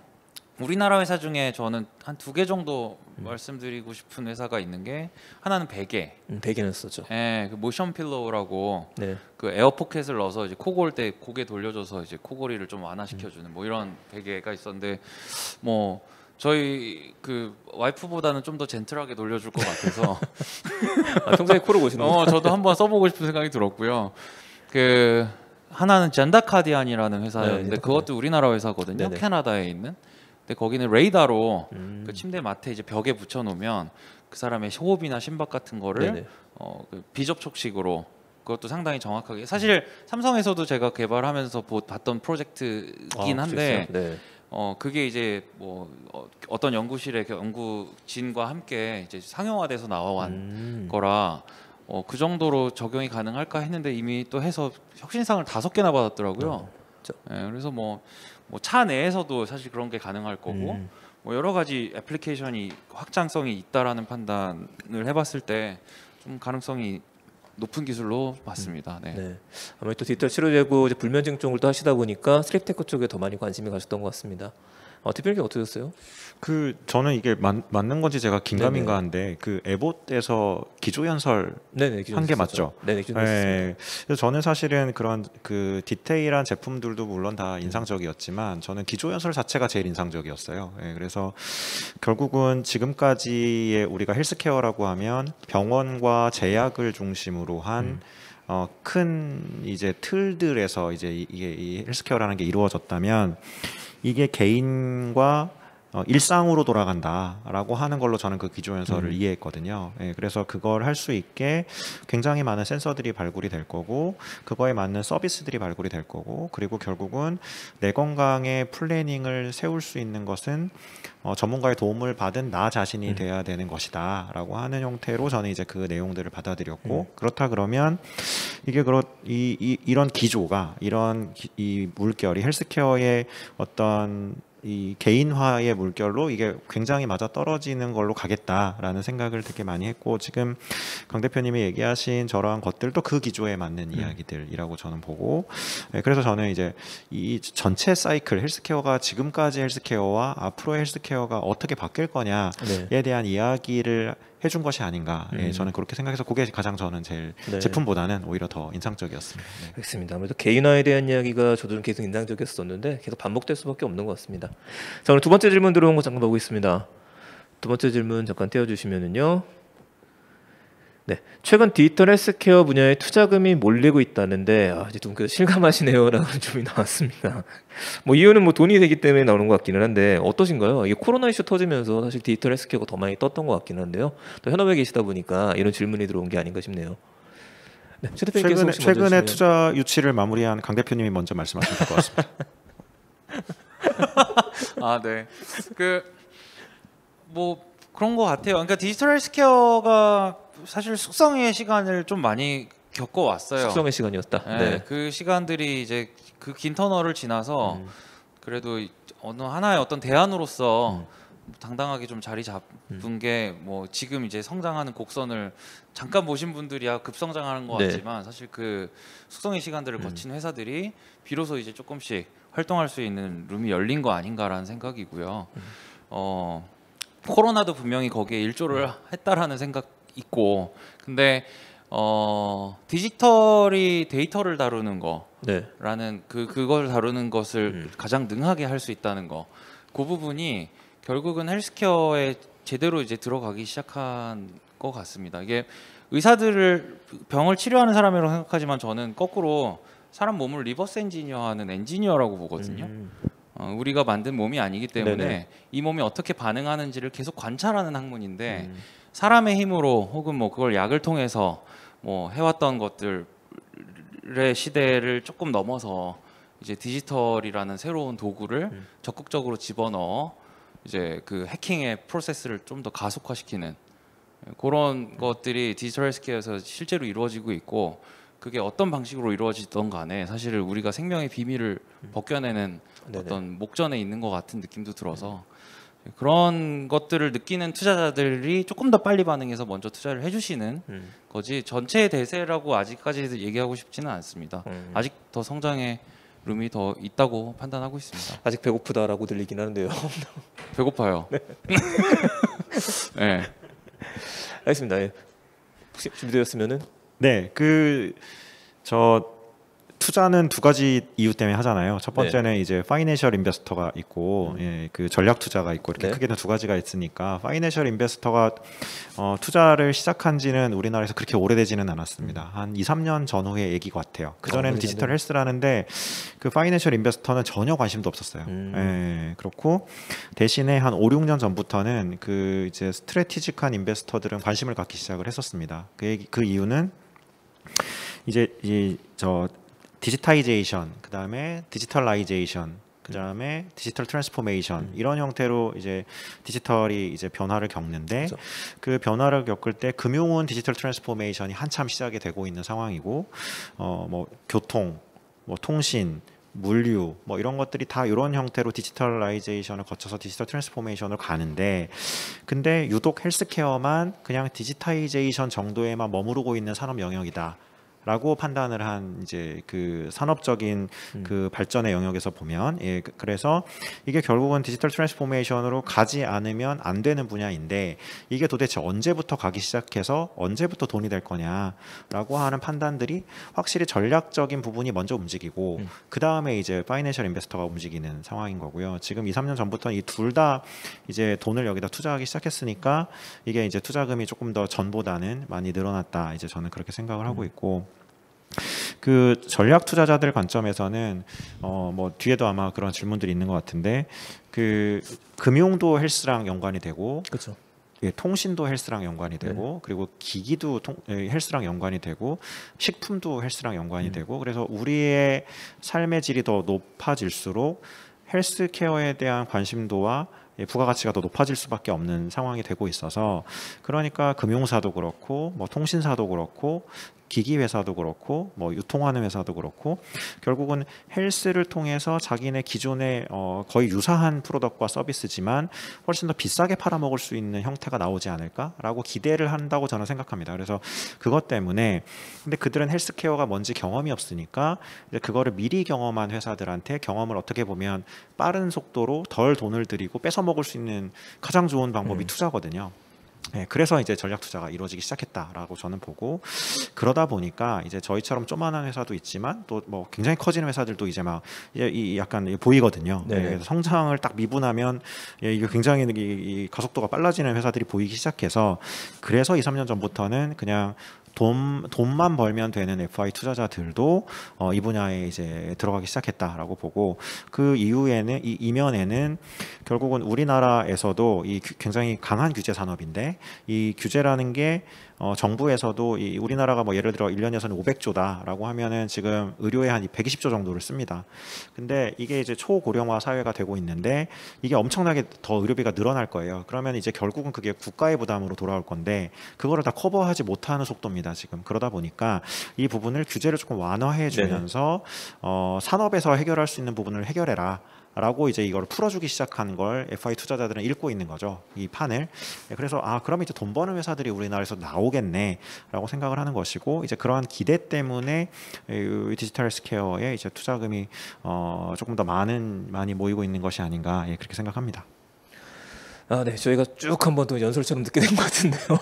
Speaker 2: 우리나라 회사 중에 저는 한 2개 정도 말씀드리고 싶은 회사가 있는 게 하나는 베개.
Speaker 1: 베개는 썼죠.
Speaker 2: 예, 그 모션 필로우라고
Speaker 1: 네.
Speaker 2: 그 에어 포켓을 넣어서 이제 코 골 때 고개 돌려줘서 이제 코골이를 좀 완화시켜주는 뭐 이런 베개가 있었는데 뭐 저희 그 와이프보다는 좀 더 젠틀하게 돌려줄 것 같아서
Speaker 1: 평소에 코를 고시는
Speaker 2: 저도 한번 써보고 싶은 생각이 들었고요. 그 하나는 젠다카디안이라는 회사였는데
Speaker 1: 네,
Speaker 2: 그것도 우리나라 회사거든요.
Speaker 1: 네네.
Speaker 2: 캐나다에 있는. 근데 거기는 레이더로 그 침대 맡에 이제 벽에 붙여 놓으면 그 사람의 호흡이나 심박 같은 거를
Speaker 1: 네네.
Speaker 2: 그 비접촉식으로 그것도 상당히 정확하게 사실 삼성에서도 제가 개발하면서 봤던 프로젝트긴 한데
Speaker 1: 네.
Speaker 2: 그게 이제 뭐 어떤 연구실의 연구진과 함께 이제 상용화돼서 나와온 거라 그 정도로 적용이 가능할까 했는데 이미 또 해서 혁신상을 5개나 받았더라고요. 예, 그래서 뭐 차 내에서도 사실 그런 게 가능할 거고 뭐 여러 가지 애플리케이션이 확장성이 있다라는 판단을 해봤을 때 좀 가능성이 높은 기술로 봤습니다. 네.
Speaker 1: 네. 아무래도 디지털 치료제고 이제 불면증 쪽을 또 하시다 보니까 슬립테크 쪽에 더 많이 관심이 가셨던 것 같습니다. 대표님 어떠셨어요?
Speaker 3: 저는 이게 맞는 건지 제가
Speaker 1: 네네.
Speaker 3: 긴가민가한데 그 에봇에서 기조연설
Speaker 1: 네네.
Speaker 3: 한 게 맞죠?
Speaker 1: 네네.
Speaker 3: 네. 그래서 저는 사실은 그런 그 디테일한 제품들도 물론 다 인상적이었지만 저는 기조연설 자체가 제일 인상적이었어요. 네, 그래서 결국은 지금까지의 우리가 헬스케어라고 하면 병원과 제약을 중심으로 한 큰 이제 틀들에서 이제 이게 이 헬스케어라는 게 이루어졌다면 이게 개인과 일상으로 돌아간다라고 하는 걸로 저는 그 기조연설을 이해했거든요. 예, 그래서 그걸 할 수 있게 굉장히 많은 센서들이 발굴이 될 거고 그거에 맞는 서비스들이 발굴이 될 거고 그리고 결국은 내 건강의 플래닝을 세울 수 있는 것은 전문가의 도움을 받은 나 자신이 돼야 되는 것이다라고 하는 형태로 저는 이제 그 내용들을 받아들였고 그렇다 그러면 이게 이런 기조가 이 물결이 헬스케어의 어떤 이 개인화의 물결로 이게 굉장히 맞아 떨어지는 걸로 가겠다라는 생각을 되게 많이 했고 지금 강 대표님이 얘기하신 저러한 것들도 그 기조에 맞는 이야기들이라고 저는 보고 그래서 저는 이제 이 전체 사이클 헬스케어가 지금까지 헬스케어와 앞으로의 헬스케어가 어떻게 바뀔 거냐에 대한 이야기를 해준 것이 아닌가 저는 그렇게 생각해서 그게 가장 저는 제일 제품보다는 오히려 더 인상적이었습니다. 네.
Speaker 1: 알겠습니다. 아무래도 개인화에 대한 이야기가 저도 좀 계속 인상적이었었는데 계속 반복될 수밖에 없는 것 같습니다. 자, 오늘 두 번째 질문 들어온 거 잠깐 보고 있습니다. 두 번째 질문 잠깐 띄워주시면은요. 네, 최근 디지털 헬스케어 분야에 투자금이 몰리고 있다는데 이제 좀 실감하시네요라는 질문이 나왔습니다. 뭐 이유는 뭐 돈이 되기 때문에 나오는 것 같기는 한데 어떠신가요? 이게 코로나 이슈 터지면서 사실 디지털 헬스케어가 더 많이 떴던 것 같기는 한데요. 또 현업에 계시다 보니까 이런 질문이 들어온 게 아닌가 싶네요. 네,
Speaker 3: 최근에 투자 유치를 마무리한 강 대표님이 먼저 말씀하시면 될 것 같습니다.
Speaker 2: 네. 뭐 그런 것 같아요. 그러니까 디지털 헬스케어가 사실 숙성의 시간을 좀 많이 겪어왔어요.
Speaker 1: 숙성의 시간이었다.
Speaker 2: 네. 그 시간들이 이제 그 긴 터널을 지나서 그래도 어느 하나의 어떤 대안으로서 당당하게 좀 자리 잡은 게 뭐 지금 이제 성장하는 곡선을 잠깐 보신 분들이야 급성장하는 것 같지만 사실 그 숙성의 시간들을 거친 회사들이 비로소 이제 조금씩 활동할 수 있는 룸이 열린 거 아닌가라는 생각이고요. 코로나도 분명히 거기에 일조를 했다라는 생각 있고 근데 디지털이 데이터를 다루는 거라는 그걸 다루는 것을 가장 능하게 할 수 있다는 거 그 부분이 결국은 헬스케어에 제대로 이제 들어가기 시작한 것 같습니다. 이게 의사들을 병을 치료하는 사람이라고 생각하지만 저는 거꾸로 사람 몸을 리버스 엔지니어하는 엔지니어라고 보거든요. 우리가 만든 몸이 아니기 때문에 이 몸이 어떻게 반응하는지를 계속 관찰하는 학문인데 사람의 힘으로 혹은 뭐 그걸 약을 통해서 뭐 해왔던 것들의 시대를 조금 넘어서 이제 디지털이라는 새로운 도구를 적극적으로 집어넣어 이제 그 해킹의 프로세스를 좀 더 가속화시키는 그런 것들이 디지털 헬스케어에서 실제로 이루어지고 있고 그게 어떤 방식으로 이루어지던 간에 사실 우리가 생명의 비밀을 벗겨내는 어떤 목전에 있는 것 같은 느낌도 들어서 그런 것들을 느끼는 투자자들이 조금 더 빨리 반응해서 먼저 투자를 해주시는 거지 전체 대세라고 아직까지 얘기하고 싶지는 않습니다. 아직 더 성장의 룸이 더 있다고 판단하고 있습니다.
Speaker 1: 아직 배고프다라고 들리긴 하는데요.
Speaker 2: 배고파요. 네.
Speaker 1: 알겠습니다. 예. 혹시 준비되었으면은
Speaker 3: 네, 저 투자는 두 가지 이유 때문에 하잖아요. 첫 번째는 이제 파이낸셜 인베스터가 있고 그 전략 투자가 있고 이렇게
Speaker 1: 네.
Speaker 3: 크게는 두 가지가 있으니까 파이낸셜 인베스터가 투자를 시작한 지는 우리나라에서 그렇게 오래되지는 않았습니다. 한 2, 3년 전후의 얘기 같아요. 그전에는 디지털 헬스라는데 그 파이낸셜 인베스터는 전혀 관심도 없었어요. 예, 그렇고 대신에 한 5, 6년 전부터는 그 이제 스트래티직한 인베스터들은 관심을 갖기 시작을 했었습니다. 그 이유는 이제 저 디지타이제이션, 그다음에 디지털라이제이션, 그다음에 디지털 트랜스포메이션 이런 형태로 이제 디지털이 이제 변화를 겪는데
Speaker 1: 그렇죠.
Speaker 3: 그 변화를 겪을 때 금융은 디지털 트랜스포메이션이 한참 시작이 되고 있는 상황이고 뭐 교통, 뭐 통신, 물류 뭐 이런 것들이 다 이런 형태로 디지털라이제이션을 거쳐서 디지털 트랜스포메이션을 가는데 근데 유독 헬스케어만 그냥 디지타이제이션 정도에만 머무르고 있는 산업 영역이다. 라고 판단을 한 이제 그 산업적인 그 발전의 영역에서 보면 그래서 이게 결국은 디지털 트랜스포메이션으로 가지 않으면 안 되는 분야인데 이게 도대체 언제부터 가기 시작해서 언제부터 돈이 될 거냐라고 하는 판단들이 확실히 전략적인 부분이 먼저 움직이고 그 다음에 이제 파이낸셜 인베스터가 움직이는 상황인 거고요. 지금 2, 3년 전부터는 이 둘 다 이제 돈을 여기다 투자하기 시작했으니까 이게 이제 투자금이 조금 더 전보다는 많이 늘어났다. 이제 저는 그렇게 생각을 하고 있고. 그 전략 투자자들 관점에서는 뭐 뒤에도 아마 그런 질문들이 있는 것 같은데 그 금융도 헬스랑 연관이 되고
Speaker 1: 그렇죠.
Speaker 3: 통신도 헬스랑 연관이 되고 그리고 기기도 헬스랑 연관이 되고 식품도 헬스랑 연관이 되고 그래서 우리의 삶의 질이 더 높아질수록 헬스케어에 대한 관심도와 부가가치가 더 높아질 수밖에 없는 상황이 되고 있어서 그러니까 금융사도 그렇고 뭐 통신사도 그렇고 기기 회사도 그렇고 뭐 유통하는 회사도 그렇고 결국은 헬스를 통해서 자기네 기존의 거의 유사한 프로덕트와 서비스지만 훨씬 더 비싸게 팔아먹을 수 있는 형태가 나오지 않을까라고 기대를 한다고 저는 생각합니다. 그래서 그것 때문에 근데 그들은 헬스케어가 뭔지 경험이 없으니까 이제 그거를 미리 경험한 회사들한테 경험을 어떻게 보면 빠른 속도로 덜 돈을 들이고 뺏어 먹을 수 있는 가장 좋은 방법이 투자거든요. 네, 그래서 이제 전략 투자가 이루어지기 시작했다라고 저는 보고 그러다 보니까 이제 저희처럼 조만한 회사도 있지만 또 뭐 굉장히 커지는 회사들도 이제 막 이 약간 보이거든요. 네, 그래서 성장을 딱 미분하면 이게 굉장히 이 가속도가 빨라지는 회사들이 보이기 시작해서 그래서 2, 3년 전부터는 그냥 돈만 벌면 되는 FI 투자자들도 이 분야에 이제 들어가기 시작했다라고 보고 그 이후에는 이 이면에는 결국은 우리나라에서도 이 굉장히 강한 규제 산업인데 이 규제라는 게 정부에서도 이 우리나라가 뭐 예를 들어 1년 예산이 500조다라고 하면은 지금 의료에 한 120조 정도를 씁니다. 근데 이게 이제 초고령화 사회가 되고 있는데 이게 엄청나게 더 의료비가 늘어날 거예요. 그러면 이제 결국은 그게 국가의 부담으로 돌아올 건데 그거를 다 커버하지 못하는 속도입니다. 지금 그러다 보니까 이 부분을 규제를 조금 완화해 주면서 산업에서 해결할 수 있는 부분을 해결해라. 라고 이제 이걸 풀어주기 시작한 걸 FI 투자자들은 읽고 있는 거죠. 이 판을. 그래서 그럼 이제 돈 버는 회사들이 우리나라에서 나오겠네라고 생각을 하는 것이고 이제 그러한 기대 때문에 디지털 헬스케어에 이제 투자금이 조금 더 많이 모이고 있는 것이 아닌가 그렇게 생각합니다.
Speaker 1: 네, 저희가 쭉 한번 또 연설처럼 듣게 된 것 같은데요.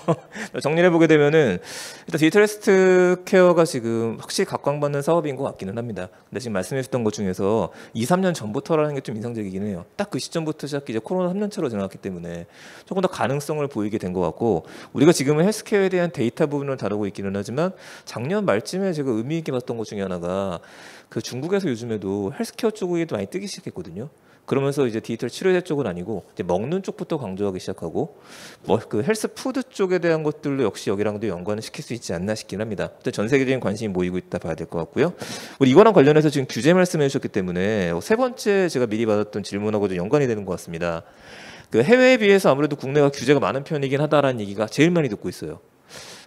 Speaker 1: 정리해 보게 되면은 일단 디지털 헬스케어가 지금 확실히 각광받는 사업인 것 같기는 합니다. 근데 지금 말씀해주셨던 것 중에서 2, 3년 전부터라는 게 좀 인상적이긴 해요. 딱 그 시점부터 시작해 이제 코로나 3년차로 지나갔기 때문에 조금 더 가능성을 보이게 된 것 같고 우리가 지금은 헬스케어에 대한 데이터 부분을 다루고 있기는 하지만 작년 말쯤에 제가 의미 있게 봤던 것 중에 하나가 그 중국에서 요즘에도 헬스케어 쪽이 많이 뜨기 시작했거든요. 그러면서 이제 디지털 치료제 쪽은 아니고 이제 먹는 쪽부터 강조하기 시작하고 뭐 그 헬스 푸드 쪽에 대한 것들도 역시 여기랑도 연관을 시킬 수 있지 않나 싶긴 합니다. 전 세계적인 관심이 모이고 있다 봐야 될 것 같고요. 우리 이거랑 관련해서 지금 규제 말씀해 주셨기 때문에 세 번째 제가 미리 받았던 질문하고 좀 연관이 되는 것 같습니다. 그 해외에 비해서 아무래도 국내가 규제가 많은 편이긴 하다라는 얘기가 제일 많이 듣고 있어요.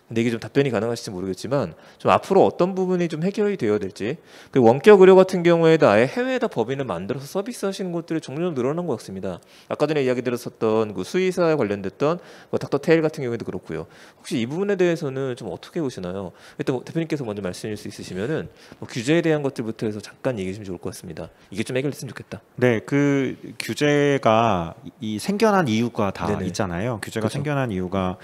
Speaker 1: 근데 이게 좀 답변이 가능하실지 모르겠지만 좀 앞으로 어떤 부분이 좀 해결이 되어야 될지. 그 원격 의료 같은 경우에도 아예 해외에다 법인을 만들어서 서비스하시는 곳들이 점점 늘어난 것 같습니다. 아까 전에 이야기 들었었던 그 수의사에 관련됐던 뭐 닥터 테일 같은 경우에도 그렇고요. 혹시 이 부분에 대해서는 좀 어떻게 보시나요? 일단 뭐 대표님께서 먼저 말씀해 주실 수 있으시면은 뭐 규제에 대한 것들부터 해서 잠깐 얘기해 주시면 좋을 것 같습니다. 이게 좀 해결됐으면 좋겠다.
Speaker 3: 네, 그 규제가 이 생겨난 이유가 다
Speaker 1: 네네.
Speaker 3: 있잖아요. 규제가
Speaker 1: 그렇죠.
Speaker 3: 생겨난 이유가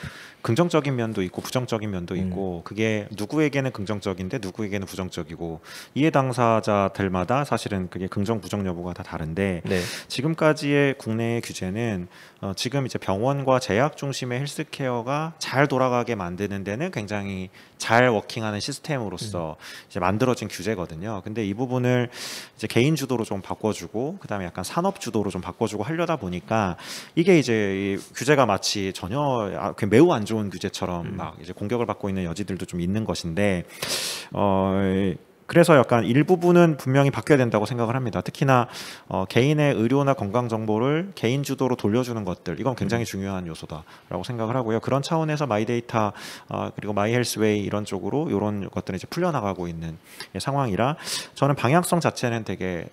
Speaker 3: 긍정적인 면도 있고 부정적인 면도 있고 그게 누구에게는 긍정적인데 누구에게는 부정적이고 이해 당사자들마다 사실은 그게 긍정 부정 여부가 다 다른데
Speaker 1: 네.
Speaker 3: 지금까지의 국내의 규제는 지금 이제 병원과 제약 중심의 헬스케어가 잘 돌아가게 만드는 데는 굉장히 잘 워킹하는 시스템으로서 이제 만들어진 규제거든요. 근데 이 부분을 이제 개인 주도로 좀 바꿔주고 그다음에 약간 산업 주도로 좀 바꿔주고 하려다 보니까 이게 이제 이 규제가 마치 전혀 매우 안 좋은 규제처럼 막 이제 공격을 받고 있는 여지들도 좀 있는 것인데 그래서 약간 일부분은 분명히 바뀌어야 된다고 생각을 합니다. 특히나 개인의 의료나 건강 정보를 개인 주도로 돌려주는 것들 이건 굉장히 중요한 요소다라고 생각을 하고요. 그런 차원에서 마이데이터 그리고 마이헬스웨이 이런 쪽으로 이런 것들은 이제 풀려나가고 있는 상황이라 저는 방향성 자체는 되게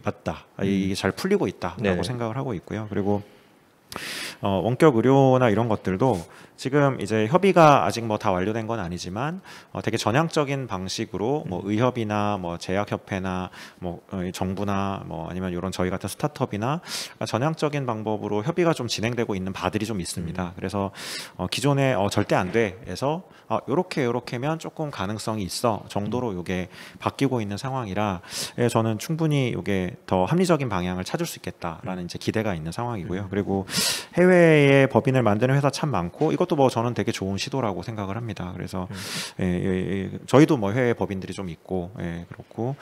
Speaker 3: 맞다. 이게 잘 풀리고 있다라고
Speaker 1: 네.
Speaker 3: 생각을 하고 있고요. 그리고 원격 의료나 이런 것들도 지금 이제 협의가 아직 뭐 다 완료된 건 아니지만 되게 전향적인 방식으로 뭐 의협이나 뭐 제약협회나 뭐 정부나 뭐 아니면 이런 저희 같은 스타트업이나 전향적인 방법으로 협의가 좀 진행되고 있는 바들이 좀 있습니다. 그래서 기존에 절대 안 돼에서 요렇게면 조금 가능성이 있어 정도로 이게 바뀌고 있는 상황이라 저는 충분히 이게 더 합리적인 방향을 찾을 수 있겠다라는 이제 기대가 있는 상황이고요. 그리고 해외에 법인을 만드는 회사 참 많고 이것도 뭐 저는 되게 좋은 시도라고 생각을 합니다. 그래서 저희도 뭐 해외 법인들이 좀 있고 그렇고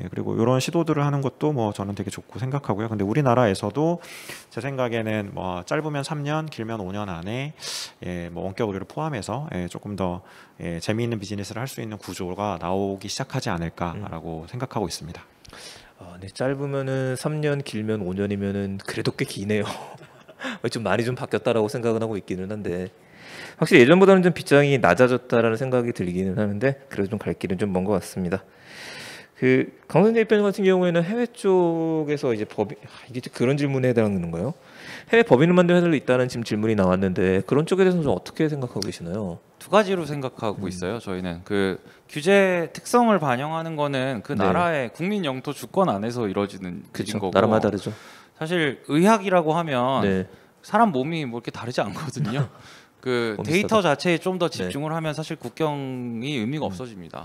Speaker 3: 그리고 이런 시도들을 하는 것도 뭐 저는 되게 좋고 생각하고요. 근데 우리나라에서도 제 생각에는 뭐 짧으면 3년, 길면 5년 안에 뭐 원격 의료를 포함해서 조금 더 재미있는 비즈니스를 할 수 있는 구조가 나오기 시작하지 않을까라고 생각하고 있습니다.
Speaker 1: 네, 짧으면은 3년, 길면 5년이면은 그래도 꽤 기네요. 좀 많이 좀 바뀌었다라고 생각은 하고 있기는 한데 확실히 예전보다는 좀 빗장이 낮아졌다라는 생각이 들기는 하는데 그래도 좀 갈 길은 좀 먼 것 같습니다. 그 강선재 대표님 같은 경우에는 해외 쪽에서 이제 이게 그런 질문에 해당하는 거예요? 해외 법인을 만드는 회사도 있다는 지금 질문이 나왔는데 그런 쪽에 대해서는 좀 어떻게 생각하고 계시나요?
Speaker 2: 두 가지로 생각하고 있어요. 저희는 그 규제 특성을 반영하는 거는 그
Speaker 1: 네.
Speaker 2: 나라의 국민 영토 주권 안에서 이루어지는 일인 거고
Speaker 1: 나라마다 다르죠.
Speaker 2: 사실 의학이라고 하면
Speaker 1: 네.
Speaker 2: 사람 몸이 뭐 이렇게 다르지 않거든요. 그 데이터 자체에 좀 더 집중을 하면 사실 국경이 의미가 없어집니다.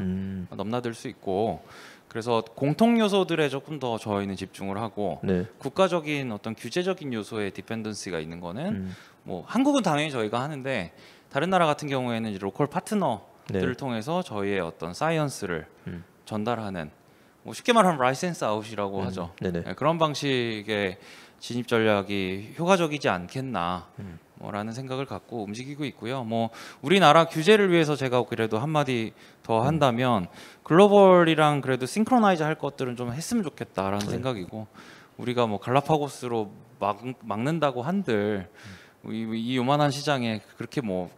Speaker 2: 넘나들 수 있고 그래서 공통 요소들에 조금 더 저희는 집중을 하고
Speaker 1: 네.
Speaker 2: 국가적인 어떤 규제적인 요소에 디펜던시가 있는 거는 뭐 한국은 당연히 저희가 하는데 다른 나라 같은 경우에는 이제 로컬 파트너들을
Speaker 1: 네.
Speaker 2: 통해서 저희의 어떤 사이언스를 전달하는 뭐 쉽게 말하면 라이센스 아웃이라고 하죠.
Speaker 1: 네네.
Speaker 2: 네, 그런 방식의 진입 전략이 효과적이지 않겠나 라는 생각을 갖고 움직이고 있고요. 뭐 우리나라 규제를 위해서 제가 그래도 한마디 더 한다면 글로벌이랑 그래도 싱크로나이즈 할 것들은 좀 했으면 좋겠다라는 생각이고 우리가 뭐 갈라파고스로 막는다고 한들 이 요만한 시장에 그렇게 뭐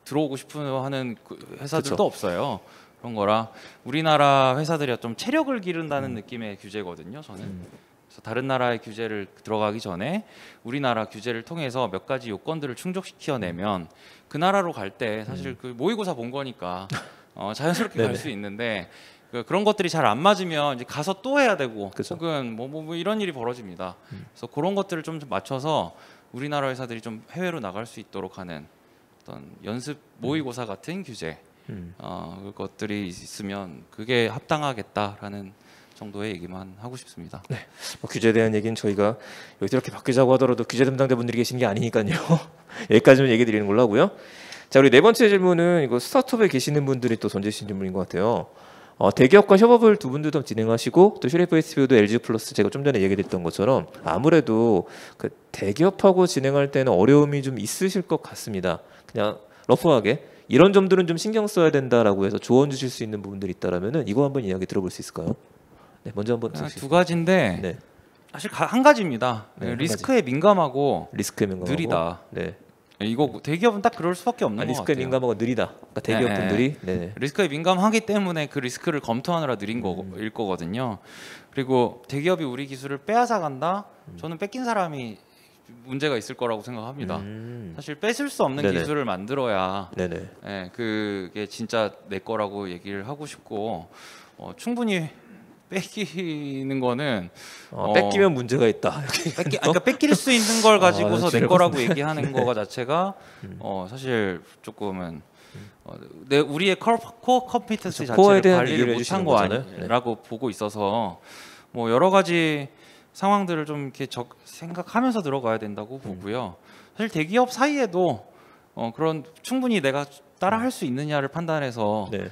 Speaker 2: 들어오고 싶어 하는 회사들도
Speaker 1: 그쵸.
Speaker 2: 없어요. 그런 거라 우리나라 회사들이 좀 체력을 기른다는 느낌의 규제거든요. 저는 그래서 다른 나라의 규제를 들어가기 전에 우리나라 규제를 통해서 몇 가지 요건들을 충족시켜내면 그 나라로 갈 때 사실 그 모의고사 본 거니까 자연스럽게 갈 수 있는데 그런 것들이 잘 안 맞으면 이제 가서 또 해야 되고
Speaker 1: 그쵸.
Speaker 2: 혹은 뭐 이런 일이 벌어집니다. 그래서 그런 것들을 좀 맞춰서 우리나라 회사들이 좀 해외로 나갈 수 있도록 하는 어떤 연습 모의고사 같은 규제 그것들이 있으면 그게 합당하겠다라는 정도의 얘기만 하고 싶습니다.
Speaker 1: 네. 뭐 규제에 대한 얘기는 저희가 여기서 이렇게 바뀌자고 하더라도 규제 담당자분들이 계신 게 아니니까요. 여기까지만 얘기 드리는 걸로 하고요. 자, 우리 네 번째 질문은 이거 스타트업에 계시는 분들이 또 던지신 질문인 것 같아요. 대기업과 협업을 두 분도 더 진행하시고 또 슈레이프 SBO도 LG 플러스 제가 좀 전에 얘기했던 것처럼 아무래도 그 대기업하고 진행할 때는 어려움이 좀 있으실 것 같습니다. 그냥 러프하게 이런 점들은 좀 신경 써야 된다라고 해서 조언 주실 수 있는 부분들이 있다라면은 이거 한번 이야기 들어볼 수 있을까요? 네, 먼저 한번
Speaker 2: 두 가지인데
Speaker 1: 네.
Speaker 2: 사실 한 가지입니다.
Speaker 1: 네, 한
Speaker 2: 리스크에 민감하고
Speaker 1: 리스크에 민감하고
Speaker 2: 느리다.
Speaker 1: 네.
Speaker 2: 이거 대기업은 딱 그럴 수밖에 없는 것
Speaker 1: 리스크에
Speaker 2: 같아요.
Speaker 1: 민감하고 느리다. 그러니까 대기업 분들이 네.
Speaker 2: 리스크에 민감하기 때문에 그 리스크를 검토하느라 느린 거일 거거든요. 그리고 대기업이 우리 기술을 빼앗아 간다. 저는 뺏긴 사람이 문제가 있을 거라고 생각합니다. 사실 뺏을 수 없는
Speaker 1: 네네.
Speaker 2: 기술을 만들어야
Speaker 1: 네네.
Speaker 2: 그게 진짜 내 거라고 얘기를 하고 싶고 충분히 뺏기는 거는
Speaker 1: 뺏기면 문제가 있다.
Speaker 2: 그러니까 뺏길 수 있는 걸 가지고서 내
Speaker 1: 재밌네.
Speaker 2: 거라고 얘기하는 거가 자체가 사실 조금은 우리의 코어 컴피턴시
Speaker 1: 코어에
Speaker 2: 자체를
Speaker 1: 대한
Speaker 2: 관리를
Speaker 1: 얘기를
Speaker 2: 못한
Speaker 1: 해주시는
Speaker 2: 거
Speaker 1: 거잖아요.
Speaker 2: 아니라고 보고 있어서 뭐 여러 가지 상황들을 좀 이렇게 생각하면서 들어가야 된다고 보고요. 사실 대기업 사이에도 그런 충분히 내가 따라할 수 있느냐를 판단해서
Speaker 1: 네.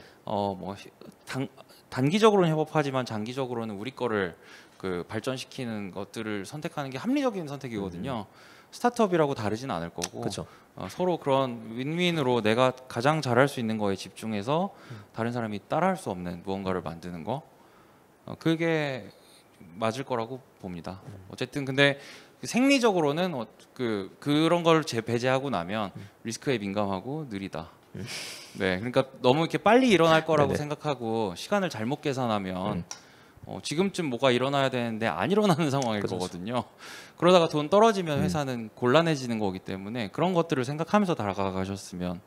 Speaker 2: 단기적으로는 협업하지만 장기적으로는 우리 거를 그 발전시키는 것들을 선택하는 게 합리적인 선택이거든요. 스타트업이라고 다르진 않을 거고
Speaker 1: 그렇죠.
Speaker 2: 서로 그런 윈윈으로 내가 가장 잘할 수 있는 거에 집중해서 다른 사람이 따라할 수 없는 무언가를 만드는 거 그게 맞을 거라고 봅니다. 어쨌든 근데 생리적으로는 그런 걸 배제하고 나면 리스크에 민감하고 느리다. 네, 그러니까 너무 이렇게 빨리 일어날 거라고
Speaker 1: 네네.
Speaker 2: 생각하고 시간을 잘못 계산하면 지금쯤 뭐가 일어나야 되는데 안 일어나는 상황일
Speaker 1: 그렇죠.
Speaker 2: 거거든요. 그러다가 돈 떨어지면 회사는 곤란해지는 거기 때문에 그런 것들을 생각하면서 다가가셨으면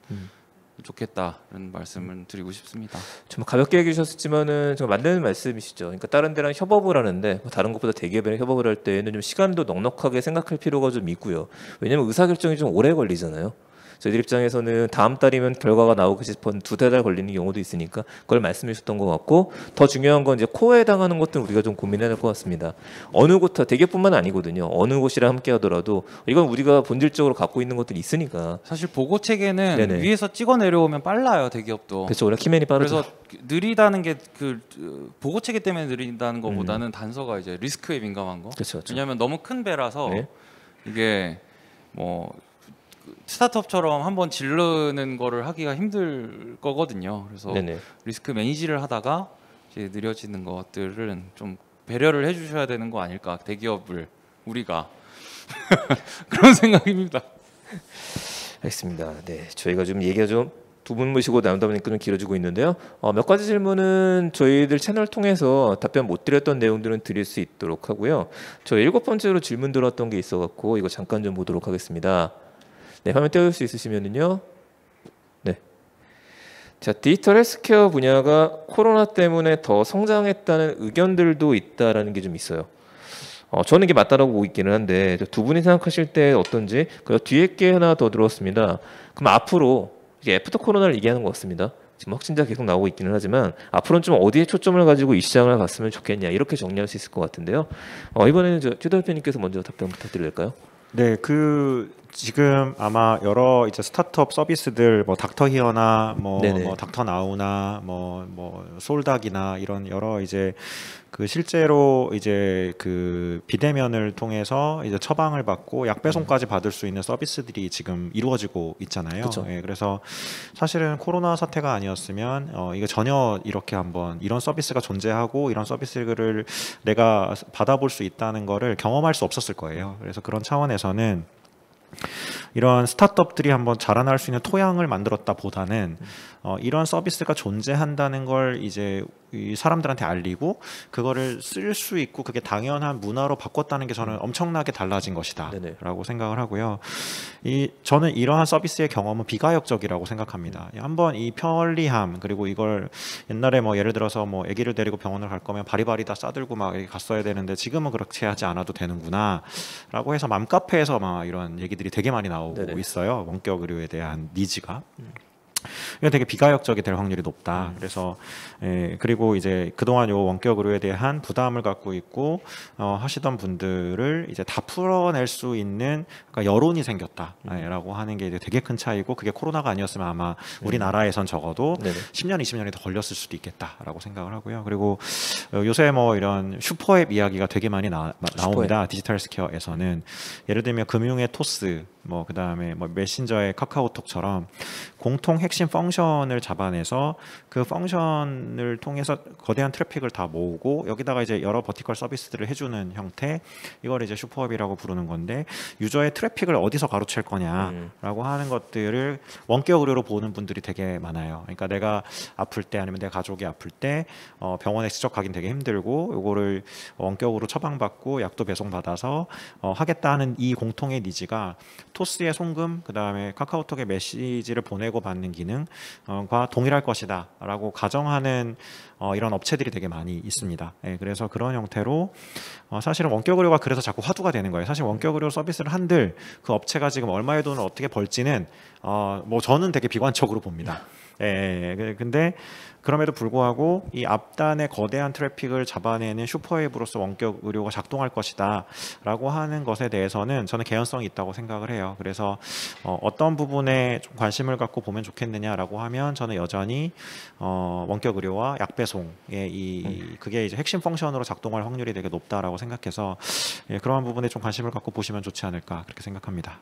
Speaker 2: 좋겠다는 말씀을 드리고 싶습니다.
Speaker 1: 좀 가볍게 얘기해 주셨지만은 좀 맞는 말씀이시죠. 그러니까 다른 데랑 협업을 하는데 다른 것보다 대기업이랑 협업을 할 때는 좀 시간도 넉넉하게 생각할 필요가 좀 있고요. 왜냐하면 의사결정이 좀 오래 걸리잖아요. 저희들 입장에서는 다음 달이면 결과가 나오고 싶은 두세 달 걸리는 경우도 있으니까 그걸 말씀해 주셨던 것 같고 더 중요한 건 이제 코어에 해당하는 것들은 우리가 좀 고민해야 될 것 같습니다. 어느 곳 대기업뿐만 아니거든요. 어느 곳이랑 함께 하더라도 이건 우리가 본질적으로 갖고 있는 것들이 있으니까.
Speaker 2: 사실 보고 체계는
Speaker 1: 네네.
Speaker 2: 위에서 찍어 내려오면 빨라요 대기업도.
Speaker 1: 그렇죠. 원래 키맨이 빠르죠.
Speaker 2: 그래서 느리다는 게 보고 체계 때문에 느린다는 것보다는 단서가 이제 리스크에 민감한 거.
Speaker 1: 그렇죠. 그렇죠.
Speaker 2: 왜냐하면 너무 큰 배라서
Speaker 1: 네.
Speaker 2: 이게 뭐 스타트업처럼 한번 지르는 거를 하기가 힘들 거거든요. 그래서
Speaker 1: 네네.
Speaker 2: 리스크 매니지를 하다가 이제 느려지는 것들은 좀 배려를 해주셔야 되는 거 아닐까 대기업을 우리가 그런 생각입니다.
Speaker 1: 알겠습니다. 네, 저희가 좀 얘기가 좀 두 분 모시고 나누다 보니까 좀 길어지고 있는데요. 몇 가지 질문은 저희들 채널 통해서 답변 못 드렸던 내용들은 드릴 수 있도록 하고요. 저 7번째로 질문 들어왔던 게 있어갖고 이거 잠깐 좀 보도록 하겠습니다. 네, 화면 띄워줄 수 있으시면은요. 네. 자, 디지털 헬스케어 분야가 코로나 때문에 더 성장했다는 의견들도 있다라는 게 좀 있어요. 저는 이게 맞다라고 보고 있기는 한데 두 분이 생각하실 때 어떤지. 그리고 뒤에 게 하나 더 들어왔습니다. 그럼 앞으로 이게 애프터 코로나를 얘기하는 것 같습니다. 지금 확진자 계속 나오고 있기는 하지만 앞으로는 좀 어디에 초점을 가지고 이 시장을 갔으면 좋겠냐 이렇게 정리할 수 있을 것 같은데요. 이번에는 최대 대표님께서 먼저 답변 부탁드릴까요?
Speaker 3: 네, 지금 아마 여러 이제 스타트업 서비스들 뭐 닥터 히어나 뭐 닥터 나우나 뭐 솔닥이나 이런 여러 이제 그 실제로 이제 그 비대면을 통해서 이제 처방을 받고 약 배송까지 받을 수 있는 서비스들이 지금 이루어지고 있잖아요.
Speaker 1: 그쵸.
Speaker 3: 예, 그래서 사실은 코로나 사태가 아니었으면 이거 전혀 이렇게 한번 이런 서비스가 존재하고 이런 서비스를 내가 받아볼 수 있다는 거를 경험할 수 없었을 거예요. 그래서 그런 차원에서는 이런 스타트업들이 한번 자라날 수 있는 토양을 만들었다 보다는 이런 서비스가 존재한다는 걸 이제 이 사람들한테 알리고 그거를 쓸 수 있고 그게 당연한 문화로 바꿨다는 게 저는 엄청나게 달라진 것이다
Speaker 1: 네네.
Speaker 3: 라고 생각을 하고요. 저는 이러한 서비스의 경험은 비가역적이라고 생각합니다. 한번 이 편리함 그리고 이걸 옛날에 뭐 예를 들어서 뭐 아기를 데리고 병원을 갈 거면 바리바리 다 싸들고 막 이렇게 갔어야 되는데 지금은 그렇게 하지 않아도 되는구나 라고 해서 맘카페에서 막 이런 얘기들이 되게 많이 나오고
Speaker 1: 네네.
Speaker 3: 있어요. 원격 의료에 대한 니즈가. 이건 되게 비가역적이 될 확률이 높다. 그래서 그리고 이제 그동안 요 원격 의료에 대한 부담을 갖고 있고 하시던 분들을 이제 다 풀어낼 수 있는 그러니까 여론이 생겼다라고 하는 게 이제 되게 큰 차이고 그게 코로나가 아니었으면 아마 우리나라에선 적어도
Speaker 1: 네네.
Speaker 3: 10년, 20년이 더 걸렸을 수도 있겠다라고 생각을 하고요. 그리고 요새 뭐 이런 슈퍼앱 이야기가 되게 많이 나옵니다. 디지털 헬스케어에서는 예를 들면 금융의 토스 뭐 그다음에 뭐 메신저의 카카오톡처럼 공통 핵심 펑션을 잡아내서 그 펑션을 통해서 거대한 트래픽을 다 모으고 여기다가 이제 여러 버티컬 서비스들을 해주는 형태, 이걸 이제 슈퍼웹이라고 부르는 건데, 유저의 트래픽을 어디서 가로챌 거냐라고 하는 것들을 원격 의료로 보는 분들이 되게 많아요. 그러니까 내가 아플 때 아니면 내 가족이 아플 때 병원에 직접 가긴 되게 힘들고 요거를 원격으로 처방받고 약도 배송받아서 하겠다 하는 이 공통의 니즈가 토스의 송금, 그 다음에 카카오톡의 메시지를 보내고 받는 기능과 동일할 것이다 라고 가정하는 이런 업체들이 되게 많이 있습니다. 예, 그래서 그런 형태로 사실은 원격 의료가 그래서 자꾸 화두가 되는 거예요. 사실 원격 의료 서비스를 한들 그 업체가 지금 얼마의 돈을 어떻게 벌지는 뭐 저는 되게 비관적으로 봅니다. 예, 근데 그럼에도 불구하고 이 앞단의 거대한 트래픽을 잡아내는 슈퍼웹으로서 원격 의료가 작동할 것이다 라고 하는 것에 대해서는 저는 개연성이 있다고 생각을 해요. 그래서 어떤 부분에 좀 관심을 갖고 보면 좋겠느냐라고 하면 저는 여전히 원격 의료와 약 배송의 그게 이제 핵심 펑션으로 작동할 확률이 되게 높다라고 생각해서 예, 그러한 부분에 좀 관심을 갖고 보시면 좋지 않을까 그렇게 생각합니다.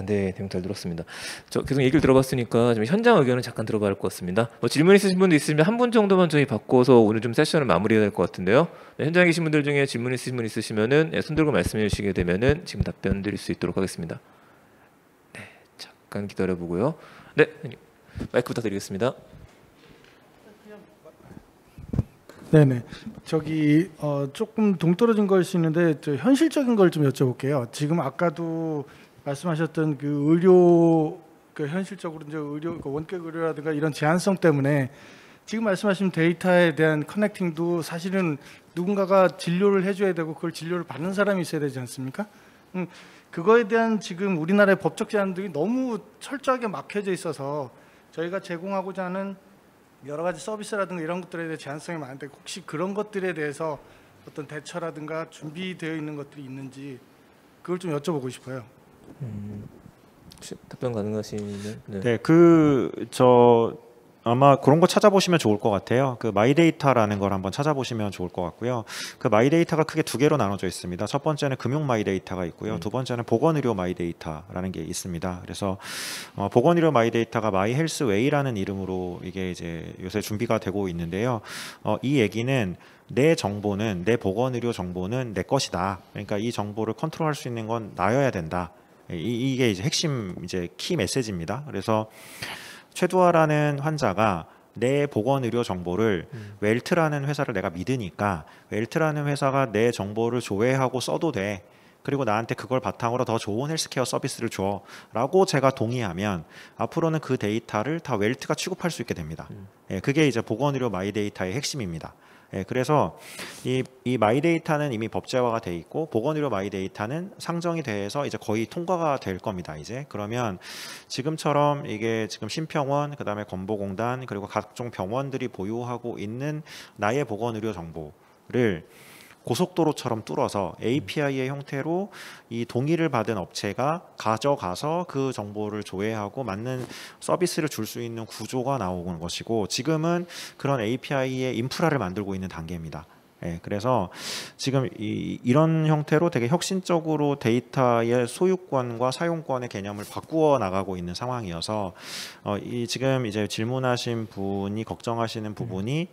Speaker 1: 네, 내용 잘 들었습니다. 저 계속 얘기를 들어봤으니까 좀 현장 의견을 잠깐 들어봐야 할 것 같습니다. 뭐 질문 있으신 분도 있으면 한 분 정도만 저희 바꿔서 오늘 좀 세션을 마무리해야 될 것 같은데요. 네, 현장에 계신 분들 중에 질문 있으신 분 있으시면은 손 들고 말씀해 주시게 되면은 지금 답변 드릴 수 있도록 하겠습니다. 네, 잠깐 기다려 보고요. 네, 마이크 부탁드리겠습니다.
Speaker 4: 네네. 저기 조금 동떨어진 걸 수 있는데 저 현실적인 걸 좀 여쭤볼게요. 지금 아까도 말씀하셨던 그 의료 그 현실적으로 이제 의료 그 원격 의료라든가 이런 제한성 때문에 지금 말씀하신 데이터에 대한 커넥팅도 사실은 누군가가 진료를 해줘야 되고 그걸 진료를 받는 사람이 있어야 되지 않습니까? 그거에 대한 지금 우리나라의 법적 제한들이 너무 철저하게 막혀져 있어서 저희가 제공하고자 하는 여러 가지 서비스라든가 이런 것들에 대해 제한성이 많은데 혹시 그런 것들에 대해서 어떤 대처라든가 준비되어 있는 것들이 있는지 그걸 좀 여쭤보고 싶어요.
Speaker 1: 답변 가능하시면
Speaker 3: 네, 아마 그런 거 찾아보시면 좋을 것 같아요. 그 마이데이터라는 걸 한번 찾아보시면 좋을 것 같고요. 그 마이데이터가 크게 두 개로 나눠져 있습니다. 첫 번째는 금융 마이데이터가 있고요. 두 번째는 보건의료 마이데이터라는 게 있습니다. 그래서 보건의료 마이데이터가 마이헬스웨이라는 이름으로 이게 이제 요새 준비가 되고 있는데요. 이 얘기는 내 정보는, 내 보건의료 정보는 내 것이다. 그러니까 이 정보를 컨트롤할 수 있는 건 나여야 된다. 이게 이제 핵심 이제 키 메시지입니다. 그래서 최두아라는 환자가 내 보건의료 정보를 웰트라는 회사를 내가 믿으니까 웰트라는 회사가 내 정보를 조회하고 써도 돼. 그리고 나한테 그걸 바탕으로 더 좋은 헬스케어 서비스를 줘 라고 제가 동의하면 앞으로는 그 데이터를 다 웰트가 취급할 수 있게 됩니다. 예, 그게 이제 보건의료 마이데이터의 핵심입니다. 예, 그래서 이 마이데이터는 이미 법제화가 돼 있고 보건의료 마이데이터는 상정이 돼서 이제 거의 통과가 될 겁니다. 이제 그러면 지금처럼 이게 지금 심평원, 그다음에 건보공단 그리고 각종 병원들이 보유하고 있는 나의 보건의료 정보를 고속도로처럼 뚫어서 API의 형태로 이 동의를 받은 업체가 가져가서 그 정보를 조회하고 맞는 서비스를 줄 수 있는 구조가 나오는 것이고, 지금은 그런 API의 인프라를 만들고 있는 단계입니다. 예, 그래서 지금 이런 형태로 되게 혁신적으로 데이터의 소유권과 사용권의 개념을 바꾸어 나가고 있는 상황이어서 지금 이제 질문하신 분이 걱정하시는 부분이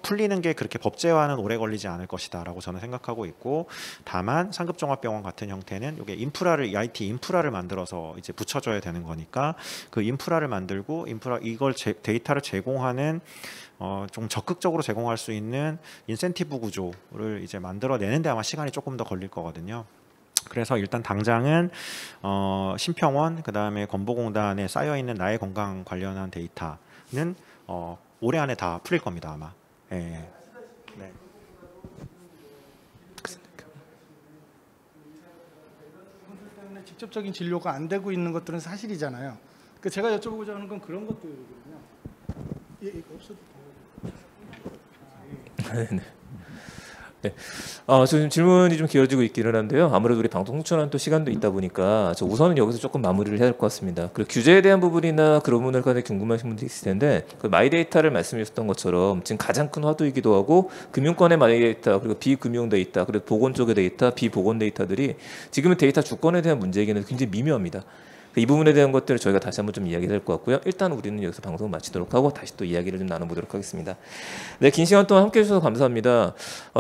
Speaker 3: 풀리는 게 그렇게 법제화는 오래 걸리지 않을 것이다라고 저는 생각하고 있고, 다만 상급종합병원 같은 형태는 이게 인프라를 IT 인프라를 만들어서 이제 붙여줘야 되는 거니까 그 인프라를 만들고 이걸 데이터를 제공하는 좀 적극적으로 제공할 수 있는 인센티브 구조를 이제 만들어내는데 아마 시간이 조금 더 걸릴 거거든요. 그래서 일단 당장은 심평원 그다음에 건보공단에 쌓여 있는 나의 건강 관련한 데이터는 올해 안에 다 풀릴 겁니다 아마. 예. 네.
Speaker 4: 때문에 직접적인 진료가 안 되고 있는 것들은 사실이잖아요. 그 제가 여쭤보고자 하는 건 그런 것들이거든요. 예, 없어도
Speaker 1: 네. 네. 지금 질문이 좀 길어지고 있기는 한데요. 아무래도 우리 방송 송출하는 또 시간도 있다 보니까 저 우선은 여기서 조금 마무리를 해야 될 것 같습니다. 그리고 규제에 대한 부분이나 그런 부분에 관해 궁금하신 분들이 있을 텐데, 그 마이데이터를 말씀하셨던 것처럼 지금 가장 큰 화두이기도 하고 금융권의 마이데이터, 그리고 비금융 데이터, 그리고 보건 쪽의 데이터, 비보건 데이터들이 지금은 데이터 주권에 대한 문제이기는 굉장히 미묘합니다. 이 부분에 대한 것들을 저희가 다시 한번 좀 이야기를 할 것 같고요. 일단 우리는 여기서 방송 마치도록 하고 다시 또 이야기를 좀 나눠보도록 하겠습니다. 네, 긴 시간 동안 함께해 주셔서 감사합니다.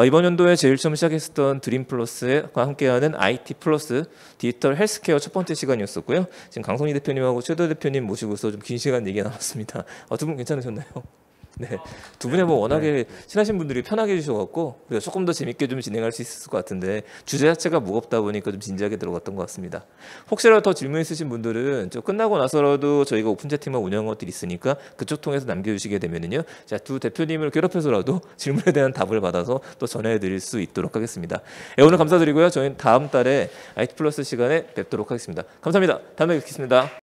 Speaker 1: 이번 연도에 제일 처음 시작했었던 드림 플러스와 함께하는 IT 플러스 디지털 헬스케어 첫 번째 시간이었었고요. 지금 강성희 대표님하고 최도 대표님 모시고서 좀 긴 시간 얘기 나눴습니다. 두 분 괜찮으셨나요? 네, 두 분이 뭐 워낙에 친하신 분들이 편하게 해주셔갖고 우리가 조금 더 재밌게 좀 진행할 수 있을 것 같은데 주제 자체가 무겁다 보니까 좀 진지하게 들어갔던 것 같습니다. 혹시라도 더 질문 있으신 분들은 저 끝나고 나서라도 저희가 오픈 채팅만 운영한 것들이 있으니까 그쪽 통해서 남겨주시게 되면은요, 자, 두 대표님을 괴롭혀서라도 질문에 대한 답을 받아서 또 전해드릴 수 있도록 하겠습니다. 오늘 감사드리고요. 저희는 다음 달에 IT 플러스 시간에 뵙도록 하겠습니다. 감사합니다. 다음에 뵙겠습니다.